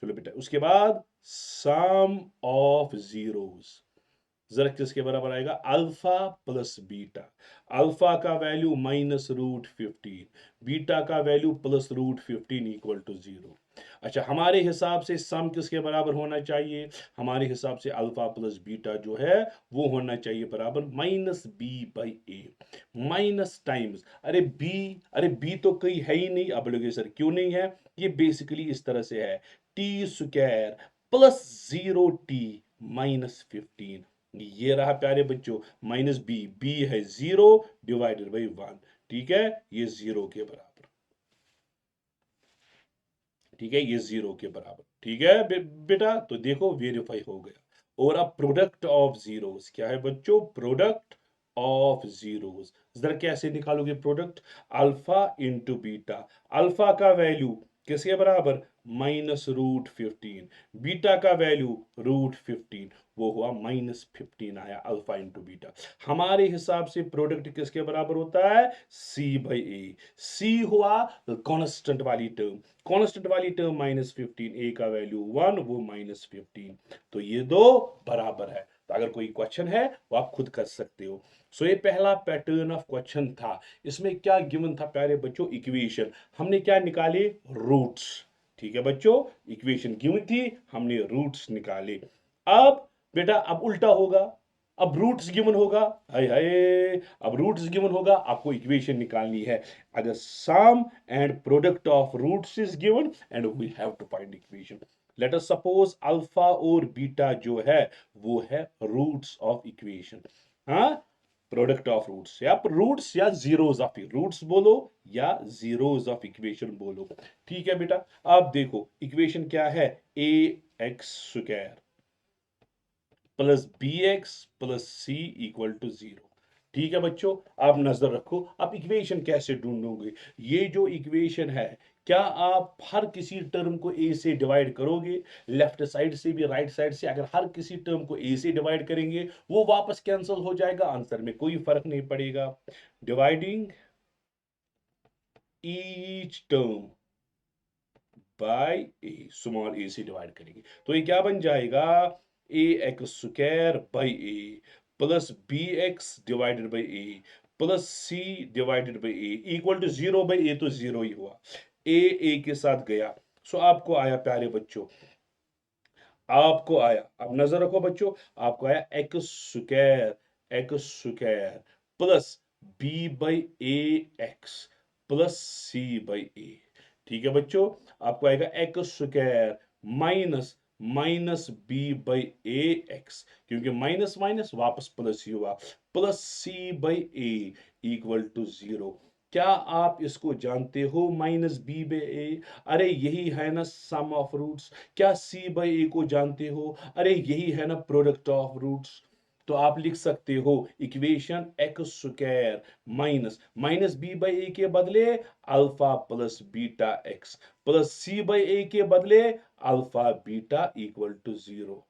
Speaker 1: चलो बेटा, उसके बाद सम ऑफ जीरोस जरा किसके बराबर आएगा? Alpha plus beta. अल्फा का वैल्यू -√15, बीटा का वैल्यू +√15 इक्वल टू 0। अच्छा, हमारे हिसाब से सम किसके बराबर होना चाहिए? हमारे हिसाब से अल्फा प्लस बीटा जो है वो होना चाहिए बराबर -b/a, माइनस टाइम्स, अरे बी तो कहीं है ही नहीं। अब लोगे सर क्यों नहीं है? ये बेसिकली इस तरह से है, t² प्लस 0t -15। ये रहा प्यारे बच्चों -b है 0 डिवाइडेड बाई 1। ठीक है, ये 0 के बराबर। ठीक है, ये 0 के बराबर। ठीक है बेटा, तो देखो वेरीफाई हो गया। और अब प्रोडक्ट ऑफ जीरोस क्या है बच्चों? प्रोडक्ट ऑफ जीरोस जरा कैसे निकालोगे product? Alpha into beta. Alpha का वैल्यू किसके बराबर, -√15। बीटा का वैल्यू √15, वो हुआ -15 आया अल्फा इंटू बीटा। हमारे हिसाब से प्रोडक्ट किसके बराबर होता है, C/A। सी हुआ कांस्टेंट वाली टर्म, कांस्टेंट वाली टर्म -15, ए का वैल्यू 1, वो -15, तो ये दो बराबर है। तो अगर कोई क्वेश्चन है वो आप खुद कर सकते हो। सो ये पहला पैटर्न ऑफ क्वेश्चन था। इसमें क्या गिवन था प्यारे बच्चों, इक्वेशन। हमने क्या निकाले, रूट्स। ठीक है बच्चों, इक्वेशन गिवन थी, हमने रूट्स निकाले। अब बेटा अब उल्टा होगा, अब रूट्स गिवन होगा, हाय हाय, अब रूट्स गिवन होगा, आपको इक्वेशन निकालनी है। अगर sum and product of roots is given and we have to find equation. Let us suppose alpha और बीटा जो है वो है रूट्स ऑफ इक्वेशन। हाँ, प्रोडक्ट ऑफ रूट्स या रूट्स या जीरोस ऑफ, रूट्स बोलो या जीरोस ऑफ इक्वेशन बोलो। ठीक है बेटा, अब देखो इक्वेशन क्या है, a x square plus b x plus c equal to 0। ठीक है बच्चों, आप नजर रखो, आप इक्वेशन कैसे ढूंढोगे। ये जो इक्वेशन है, क्या आप हर किसी टर्म को ए से डिवाइड करोगे, लेफ्ट साइड से भी राइट साइड से, अगर हर किसी टर्म को ए से डिवाइड करेंगे वो वापस कैंसिल हो जाएगा, आंसर में कोई फर्क नहीं पड़ेगा। Dividing each term by a, small a से डिवाइड करेंगे तो ये क्या बन जाएगा, a x square by a plus b x divided by a plus c divided by a equal to 0 by a, तो 0 ही हुआ, ए के साथ गया। सो आपको आया प्यारे बच्चों, आपको आया, अब नजर रखो बच्चों, आपको आया x square plus b by a x plus c by a. ठीक है बच्चों, आपको आएगा x square minus minus b by a x, क्योंकि माइनस माइनस वापस प्लस ही हुआ, plus c by a equal to 0। क्या आप इसको जानते हो, -b/a, अरे यही है ना सम ऑफ रूट्स। क्या C/A को जानते हो, अरे यही है ना प्रोडक्ट ऑफ रूट्स। तो आप लिख सकते हो equation x square minus minus b/a के बदले alpha plus beta x plus C/A के बदले अल्फा बीटा इक्वल टू 0।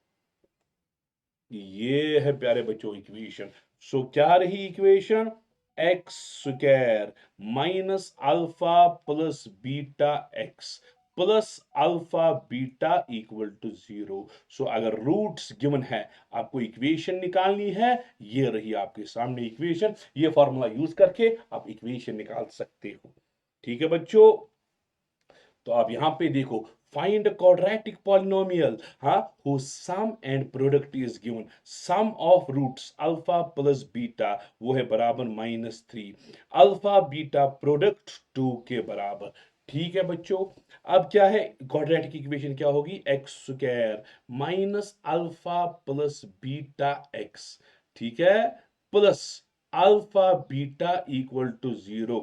Speaker 1: ये है प्यारे बच्चों इक्वेशन। सो क्या रही equation, x square minus alpha plus beta x plus alpha beta equal to 0। So अगर रूट्स गिवन है, आपको इक्वेशन निकालनी है, ये रही आपके सामने इक्वेशन, ये फॉर्मूला यूज करके आप इक्वेशन निकाल सकते हो। ठीक है बच्चों, तो आप यहां पे देखो, फाइंड क्वाड्रेटिक पॉलिनोमियल, हाँ, whose sum and product is given, sum of roots alpha plus beta वो है बराबर -3, अल्फा बीटा प्रोडक्ट 2 के बराबर। ठीक है बच्चों, अब क्या है क्वाड्रेटिक इक्वेशन, क्या होगी, x square minus alpha plus beta x, ठीक है, plus alpha beta equal to 0,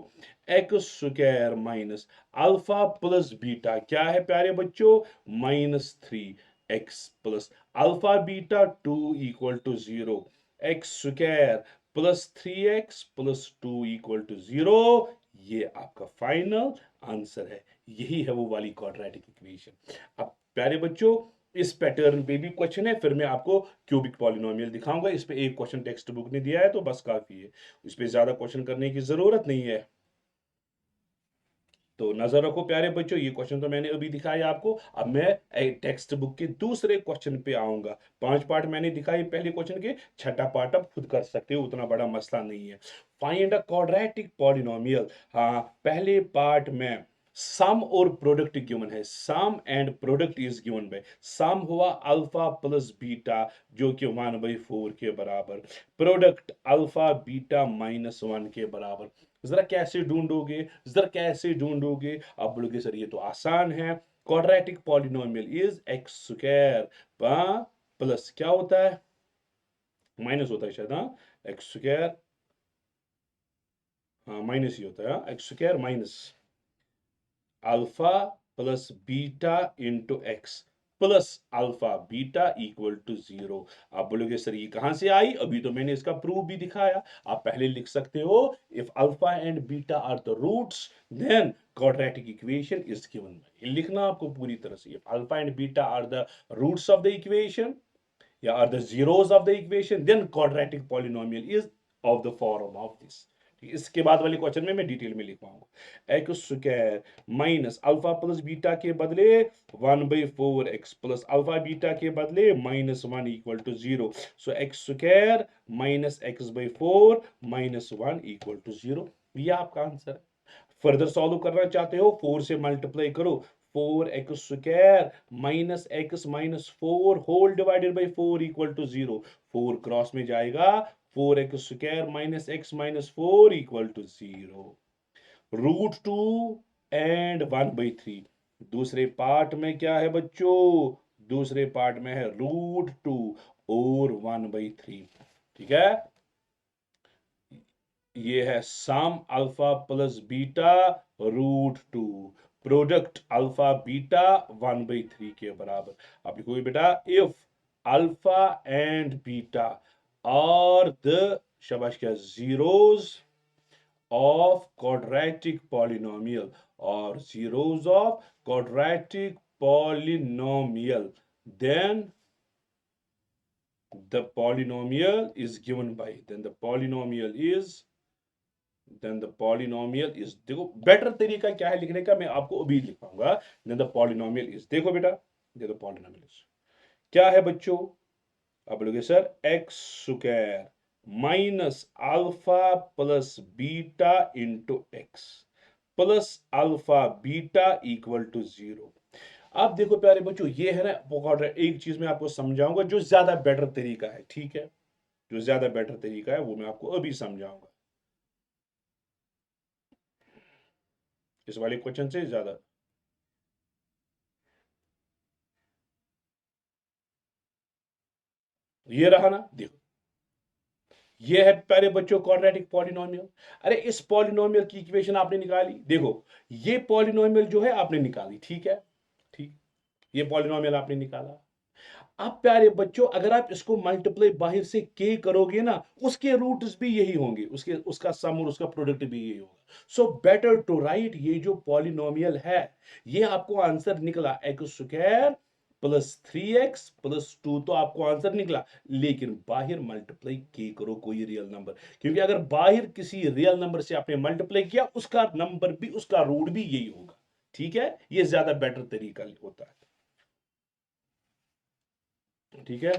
Speaker 1: x square minus alpha plus beta क्या है प्यारे बच्चों, -3 x plus alpha beta 2 equal to 0, x square plus 3 x plus 2 equal to 0। ये आपका final answer है, यही है वो वाली क्वाड्रेटिक इक्वेशन। अब प्यारे बच्चों, इस पैटर्न पे भी क्वेश्चन है, फिर मैं आपको क्यूबिक पॉलिनोमियल दिखाऊंगा। इस पे एक क्वेश्चन टेक्स्ट बुक ने दिया है तो बस काफी है, इस पे ज्यादा क्वेश्चन करने की जरूरत नहीं है। तो नजर रखो प्यारे बच्चों, ये क्वेश्चन तो मैंने अभी दिखाया आपको। अब मैं टेक्स्ट बुक के दूसरे क्वेश्चन पे आऊंगा। 5 पार्ट मैंने दिखाई पहले क्वेश्चन के, छठा पार्ट अब खुद कर सकते हो, उतना बड़ा मसला नहीं है। फाइंड अ क्वाड्रेटिक पॉलिनोमियल, हाँ, पहले पार्ट में सम और प्रोडक्ट गिवन है, sum and product is given by, sum हुआ अल्फा प्लस बीटा जो कि 1/4 के बराबर, प्रोडक्ट अल्फा बीटा -1 के बराबर। जरा कैसे ढूंढोगे, जरा कैसे ढूंढोगे, आप बोलोगे सर ये तो आसान है, quadratic polynomial is x square plus क्या होता है, माइनस होता है शायद, हाँ, एक्स स्क्वायर, हाँ माइनस ही होता है, x square minus alpha plus beta into x plus alpha beta equal to 0। आप बोलोगे सर ये कहां से आई, अभी तो मैंने इसका प्रूफ भी दिखाया। आप पहले लिख सकते हो if alpha and beta are the roots then quadratic equation is given। ये लिखना आपको पूरी तरह से, if alpha and beta are the roots of the equation या are the zeros of the equation then quadratic polynomial is of the form of this। इसके बाद वाले क्वेश्चन में मैं डिटेल में लिख पाऊंगा। X square minus alpha plus beta के बदले 1/4 x प्लस अल्फा बीटा के बदले -1 इक्वल टू 0। सो x square minus x/4 -1 equal to 0। ये आपका आंसर है। फर्दर सॉल्व करना चाहते हो 4 से मल्टीप्लाई करो, 4x square minus x minus 4 whole divided by 4 equal to 0। 4 cross में जाएगा, 4x square minus x minus 4 equal to 0। √2 and 1/3। दूसरे पार्ट में क्या है बच्चों, दूसरे पार्ट में है √2 और 1/3। ठीक है, ये है sum alpha plus beta √2, product alpha beta 1/3 के बराबर। अब लिखोगे बेटा if alpha and beta are the शाबाश क्या zeros of quadratic polynomial or zeros of quadratic polynomial then the polynomial is given by then the polynomial is देखो better तरीका क्या है लिखने का, मैं आपको अभी लिख पाऊंगा। then the polynomial is, देखो बेटा देखो polynomial is क्या है बच्चों, आप बोलोगे sir x square minus alpha plus beta into x plus alpha beta equal to 0। आप देखो प्यारे बच्चों ये है ना, एक चीज मैं आपको समझाऊंगा जो ज्यादा बेटर तरीका है। ठीक है, जो ज्यादा बेटर तरीका है वो मैं आपको अभी समझाऊंगा इस वाले क्वेश्चन से ज्यादा। ये रहा ना, देखो ये है प्यारे बच्चों क्वाड्रेटिक पॉलिनोमियल। अरे इस पॉलिनोमियल की इक्वेशन आपने निकाली, देखो ये पॉलिनोमियल जो है आपने निकाली, ठीक है, ठीक, ये पॉलिनोमियल आपने निकाला। अब प्यारे बच्चों अगर आप इसको मल्टीप्लाई बाहर से के करोगे ना, उसके रूट्स भी यही होंगे, उसके उसका सम और उसका प्रोडक्ट भी यही होगा। सो बेटर टू राइट ये जो पॉलिनोमियल है, ये आपको आंसर निकला x square plus 3x plus 2, तो आपको आंसर निकला। लेकिन बाहर मल्टीप्लाई के करो कोई रियल नंबर, क्योंकि अगर बाहर किसी रियल नंबर से आपने मल्टीप्लाई किया उसका नंबर भी उसका रूट भी यही होगा। ठीक है, ये ज्यादा बेटर तरीका होता है। ठीक है,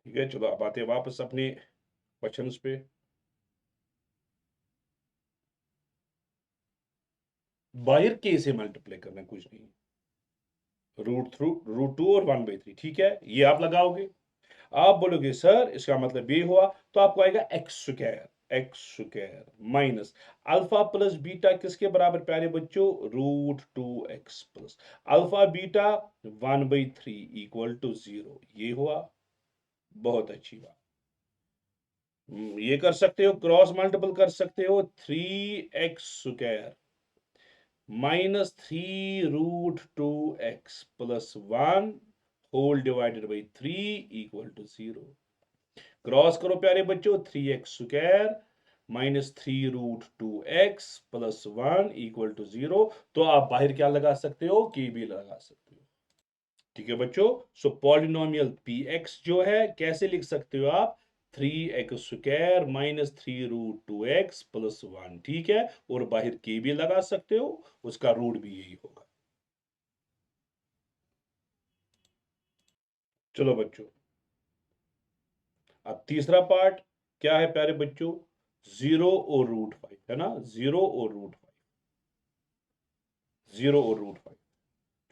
Speaker 1: ठीक है, चलो अब आते हैं वापस अपने क्वेश्चंस पे। बाहर के से मल्टीप्लाई करना कुछ नहीं, √2 और 1/3। ठीक है, ये आप लगाओगे, आप बोलोगे सर इसका मतलब ये हुआ, तो आपको आएगा x square minus alpha plus beta किसके बराबर प्यारे बच्चों, √2x plus alpha beta 1/3 equal to 0। ये हुआ, बहुत अच्छी बात। ये कर सकते हो, क्रॉस मल्टीपल कर सकते हो, 3x square -3√2x plus 1 whole divided by 3 equal to 0। Cross करो प्यारे बच्चों, 3x square -3√2x plus 1 equal to 0। तो आप बाहर क्या लगा सकते हो, के भी लगा सकते हो। ठीक है बच्चों, सो पॉलिनोमियल px जो है कैसे लिख सकते हो आप, 3x स्क्वायर -3√2x प्लस 1। ठीक है, और बाहर के भी लगा सकते हो, उसका रूट भी यही होगा। चलो बच्चों, अब तीसरा पार्ट क्या है प्यारे बच्चों, 0 और √5 है ना, 0 और √5, 0 और √5।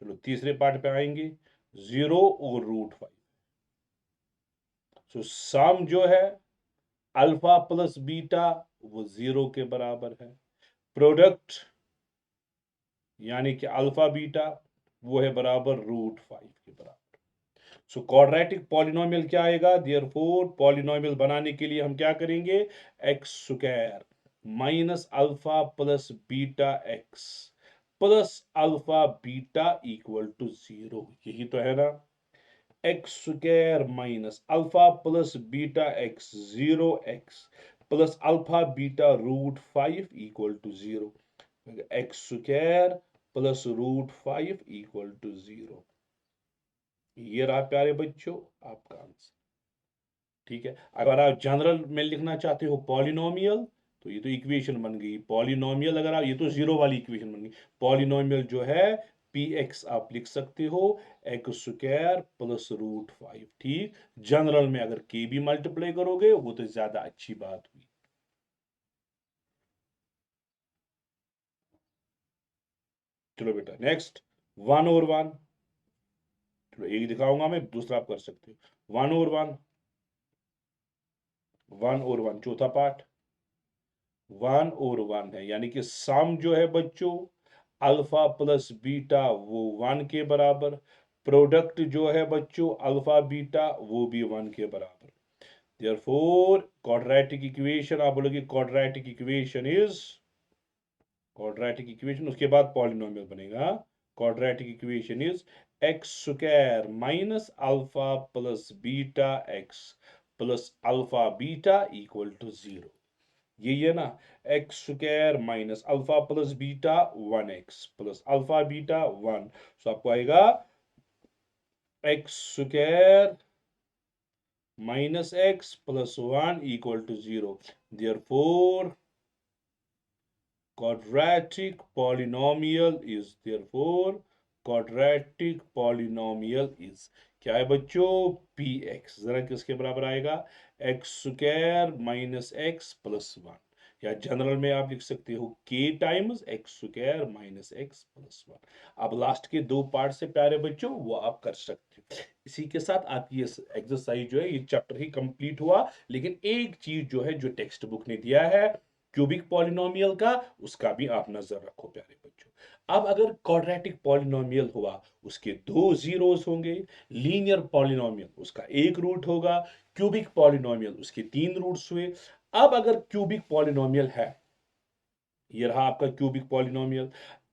Speaker 1: चलो तीसरे पार्ट पे आएंगे, 0 और √5। सो सम जो है अल्फा प्लस बीटा वो 0 के बराबर है, प्रोडक्ट यानी कि अल्फा बीटा वो है बराबर √5 के बराबर। सो क्वाड्रेटिक पॉलिनोमियल क्या आएगा, देयरफॉर पॉलिनोमियल बनाने के लिए हम क्या करेंगे, x square minus alpha plus beta x plus alpha beta equal to 0, यही तो है ना। X square minus alpha plus beta x 0x plus alpha beta √5 equal to 0, x square plus √5 equal to 0। ये रहा प्यारे बच्चों आपका आंसर। ठीक है, अगर आप जनरल में लिखना चाहते हो पॉलिनोमियल, तो ये तो इक्वेशन बन गई पॉलिनोमियल। अगर आप, ये तो जीरो वाली इक्वेशन बन गई। पॉलिनोमियल जो है पी एक्स आप लिख सकते हो एक्स स्क्वायर प्लस √5। ठीक, जनरल में अगर के भी मल्टीप्लाई करोगे वो तो ज्यादा अच्छी बात हुई। चलो बेटा नेक्स्ट, 1/1। चलो एक दिखाऊंगा मैं, दूसरा आप कर सकते हो। 1/1, 1/1 चौथा पार्ट 1/1 है, यानी कि सम जो है बच्चों अल्फा प्लस बीटा वो 1 के बराबर, प्रोडक्ट जो है बच्चों अल्फा बीटा वो भी 1 के बराबर। देयरफॉर क्वाड्रेटिक इक्वेशन, आप बोलोगे quadratic equation is, quadratic equation उसके बाद पॉलिनोमियल बनेगा। Quadratic equation is x square minus alpha plus beta x plus alpha beta equal to 0। यही है ना, x square minus alpha plus beta 1x plus alpha beta 1। So आपको आएगा x square minus x plus 1 equal to 0। Therefore quadratic polynomial is, therefore quadratic polynomial is क्या है बच्चों, px। जरा किसके बराबर आएगा, x square minus x plus 1, या जनरल में आप लिख सकते हो k times x square minus x plus 1। अब लास्ट के दो पार्ट से प्यारे बच्चों वो आप कर सकते हो। इसी के साथ आपकी ये एक्सरसाइज जो है ये चैप्टर ही कंप्लीट हुआ। लेकिन एक चीज जो है जो टेक्स्ट बुक ने दिया है क्यूबिक पॉलिनोमियल का, उसका भी आप नजर रखो प्यारे बच्चों। अब अगर क्वाड्रेटिक पॉलिनोमियल हुआ उसके दो जीरोस होंगे, लीनियर पॉलिनोमियल उसका एक रूट होगा, क्यूबिक पॉलिनोमियल उसके तीन रूट्स हुए। अब अगर क्यूबिक पॉलिनोमियल है, ये रहा आपका cubic polynomial,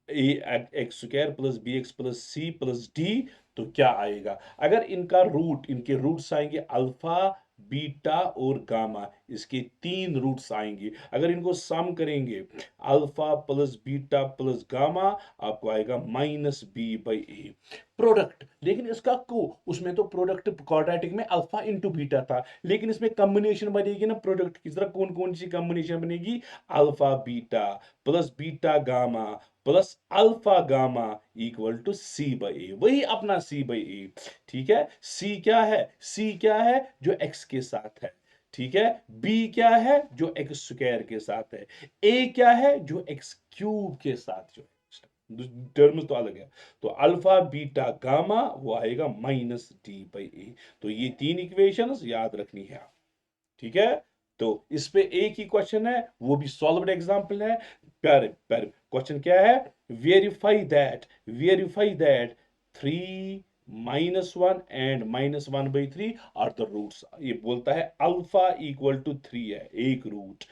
Speaker 1: a x square plus b x plus c plus d, तो क्या आएगा, अगर इनका रूट, इनके रूट्स आएंगे अल्फा बीटा और गामा, इसके तीन रूट्स आएंगे। अगर इनको सम करेंगे alpha plus beta plus gamma, आपको आएगा -b/a प्रोडक्ट। लेकिन इसका को उसमें तो प्रोडक्ट क्वाड्रेटिक में अल्फा इंटू बीटा था, लेकिन इसमें कॉम्बिनेशन बनेगी ना प्रोडक्ट की, तरह कौन कौन सी कॉम्बिनेशन बनेगी, alpha beta plus beta gamma plus alpha gamma equal to c/a, वही अपना c/a। ठीक है, c क्या है, c क्या है जो x के साथ है, ठीक है, b क्या है जो एक्स स्क्वायर के साथ है, a क्या है जो एक्स क्यूब के साथ जो है, टर्म्स तो अलग है। तो अल्फा बीटा गामा वो आएगा -d/a। तो ये तीन इक्वेशंस याद रखनी है, ठीक है। तो इस पे एक ही क्वेश्चन है, वो भी सॉल्व्ड एग्जांपल है। प्यारे प्यारे क्वेश्चन क्या है, verify that 3 - 1 and -1/3 are the roots. ये बोलता है अल्फा इक्वल टू 3 है एक रूट,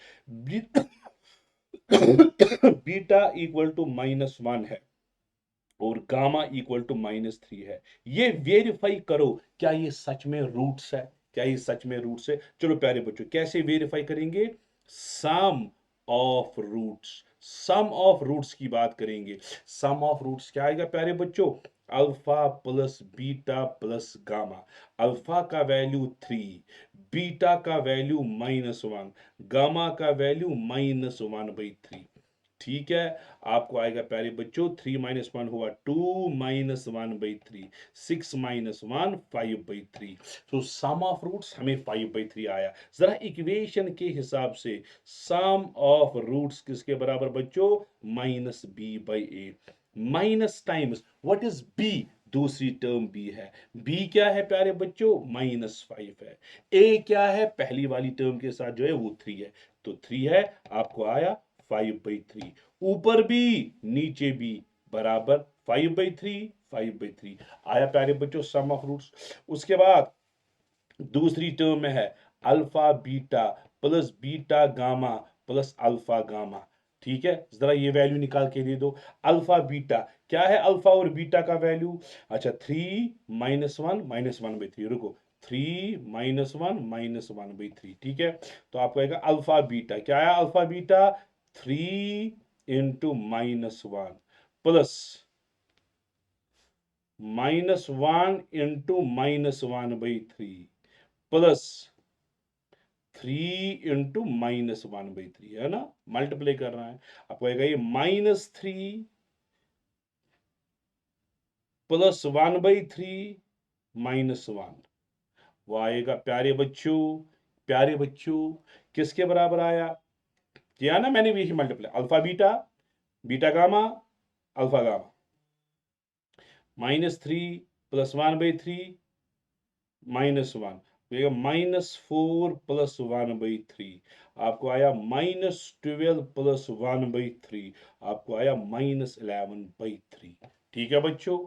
Speaker 1: बीटा इक्वल टू -1 है और गामा इक्वल टू -3 है। ये वेरीफाई करो क्या ये सच में रूट्स है, क्या ये सच में रूट्स है। चलो प्यारे बच्चों कैसे वेरीफाई करेंगे, sum of roots, sum of roots की बात करेंगे। सम ऑफ रूट्स क्या आएगा प्यारे बच्चों, alpha plus beta plus gamma. Alpha का वैल्यू 3, बीटा का वैल्यू -1, गामा का वैल्यू -1/3। ठीक है, आपको आएगा प्यारे बच्चों 3 - 1 हुआ 2 -1/3, 6 - 1 5/3। तो सम ऑफ रूट्स हमें 5/3 आया। जरा इक्वेशन के हिसाब से सम ऑफ रूट्स किसके बराबर बच्चों, -b/a। Minus times what is b, दूसरी टर्म b है, b क्या है प्यारे बच्चों -5 है, a क्या है पहली वाली टर्म के साथ जो है वो 3 है, तो 3 है, आपको आया 5/3। ऊपर भी नीचे भी बराबर 5/3 5/3 आया प्यारे बच्चों सम ऑफ रूट्स। उसके बाद दूसरी टर्म में है alpha beta plus beta gamma plus alpha gamma. ठीक है, जरा ये वैल्यू निकाल के दे दो। अल्फा बीटा क्या है, अल्फा और बीटा का वैल्यू? अच्छा 3 - 1 - 1/3, रुको 3 - 1 - 1/3। ठीक है, तो आपको आएगा अल्फा बीटा, क्या है अल्फा बीटा? 3 × -1 प्लस -1 × -1/3 प्लस 3 × -1/3, है ना, मल्टीप्लाई कर रहा है। आपको आएगा ये -3 +1/3 -1, वो आएगा प्यारे बच्चों, प्यारे बच्चों किसके बराबर आया? किया ना मैंने भी multiply, alpha beta beta gamma alpha gamma, -3 +1/3 -1, -4 +1/3, आपको आया -12 +1/3, आपको आया -11/3। ठीक है बच्चों।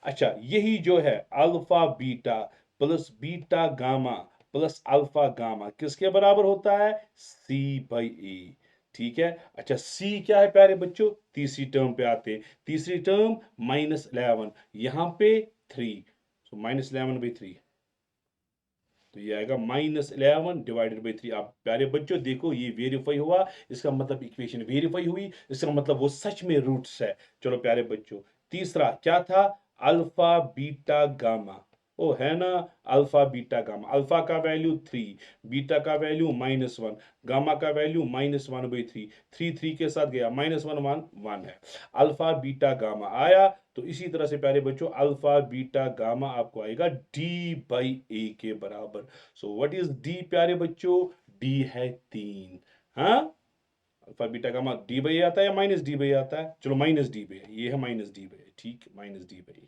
Speaker 1: अच्छा यही जो है alpha beta plus beta gamma plus alpha gamma किसके बराबर होता है? C/A। ठीक है, अच्छा सी क्या है प्यारे बच्चों? तीसरी टर्म पे आते हैं, तीसरी टर्म -11, यहां पे 3, तो -11/3, तो ये आएगा -11/3। आप प्यारे बच्चों देखो ये वेरीफाई हुआ, इसका मतलब इक्वेशन वेरीफाई हुई, इसका मतलब वो सच में रूट्स है। चलो प्यारे बच्चों तीसरा क्या था? अल्फा बीटा गामा, ओ है ना, अल्फा बीटा गामा, अल्फा का वैल्यू 3, बीटा का वैल्यू -1, गामा का वैल्यू -1/3, 3 के साथ गया -1 है, अल्फा बीटा गामा आया। तो इसी तरह से प्यारे बच्चों अल्फा बीटा गामा आपको आएगा D/A के बराबर। सो व्हाट इज डी प्यारे बच्चों? डी है 3। हाँ, अल्फा बीटा गामा D/A आता है या -D/A आता है? चलो -D/A, ये है -D/A, ठीक, -D/A,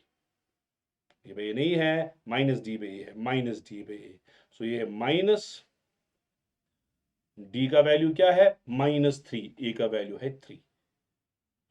Speaker 1: ये भाई नहीं है, -D/A है, -D/A। सो ये है माइनस, डी का वैल्यू क्या है? -3, ए का वैल्यू है 3,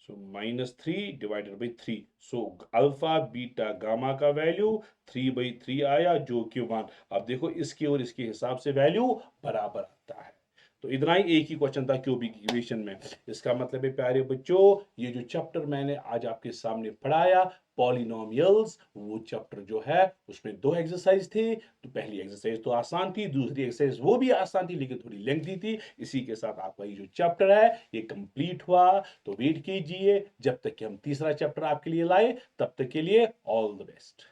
Speaker 1: सो -3/3। सो अल्फा बीटा गामा का वैल्यू 3/3 आया जो कि 1। अब देखो इसके और इसके हिसाब से वैल्यू बराबर आता है। तो इतना ही एक ही क्वेश्चन था क्यूबिक इक्वेशन में। इसका मतलब है प्यारे बच्चों ये जो चैप्टर मैंने आज आपके सामने पढ़ाया पॉलिनोमियल्स, वो चैप्टर जो है उसमें 2 एक्सरसाइज थे। तो पहली एक्सरसाइज तो आसान थी, दूसरी एक्सरसाइज वो भी आसान थी लेकिन थोड़ी लेंथी थी। इसी के साथ आपका ये जो चैप्टर है ये कंप्लीट हुआ। तो वेट कीजिए जब तक कि हम तीसरा चैप्टर आपके लिए लाए, तब तक के लिए ऑल द बेस्ट।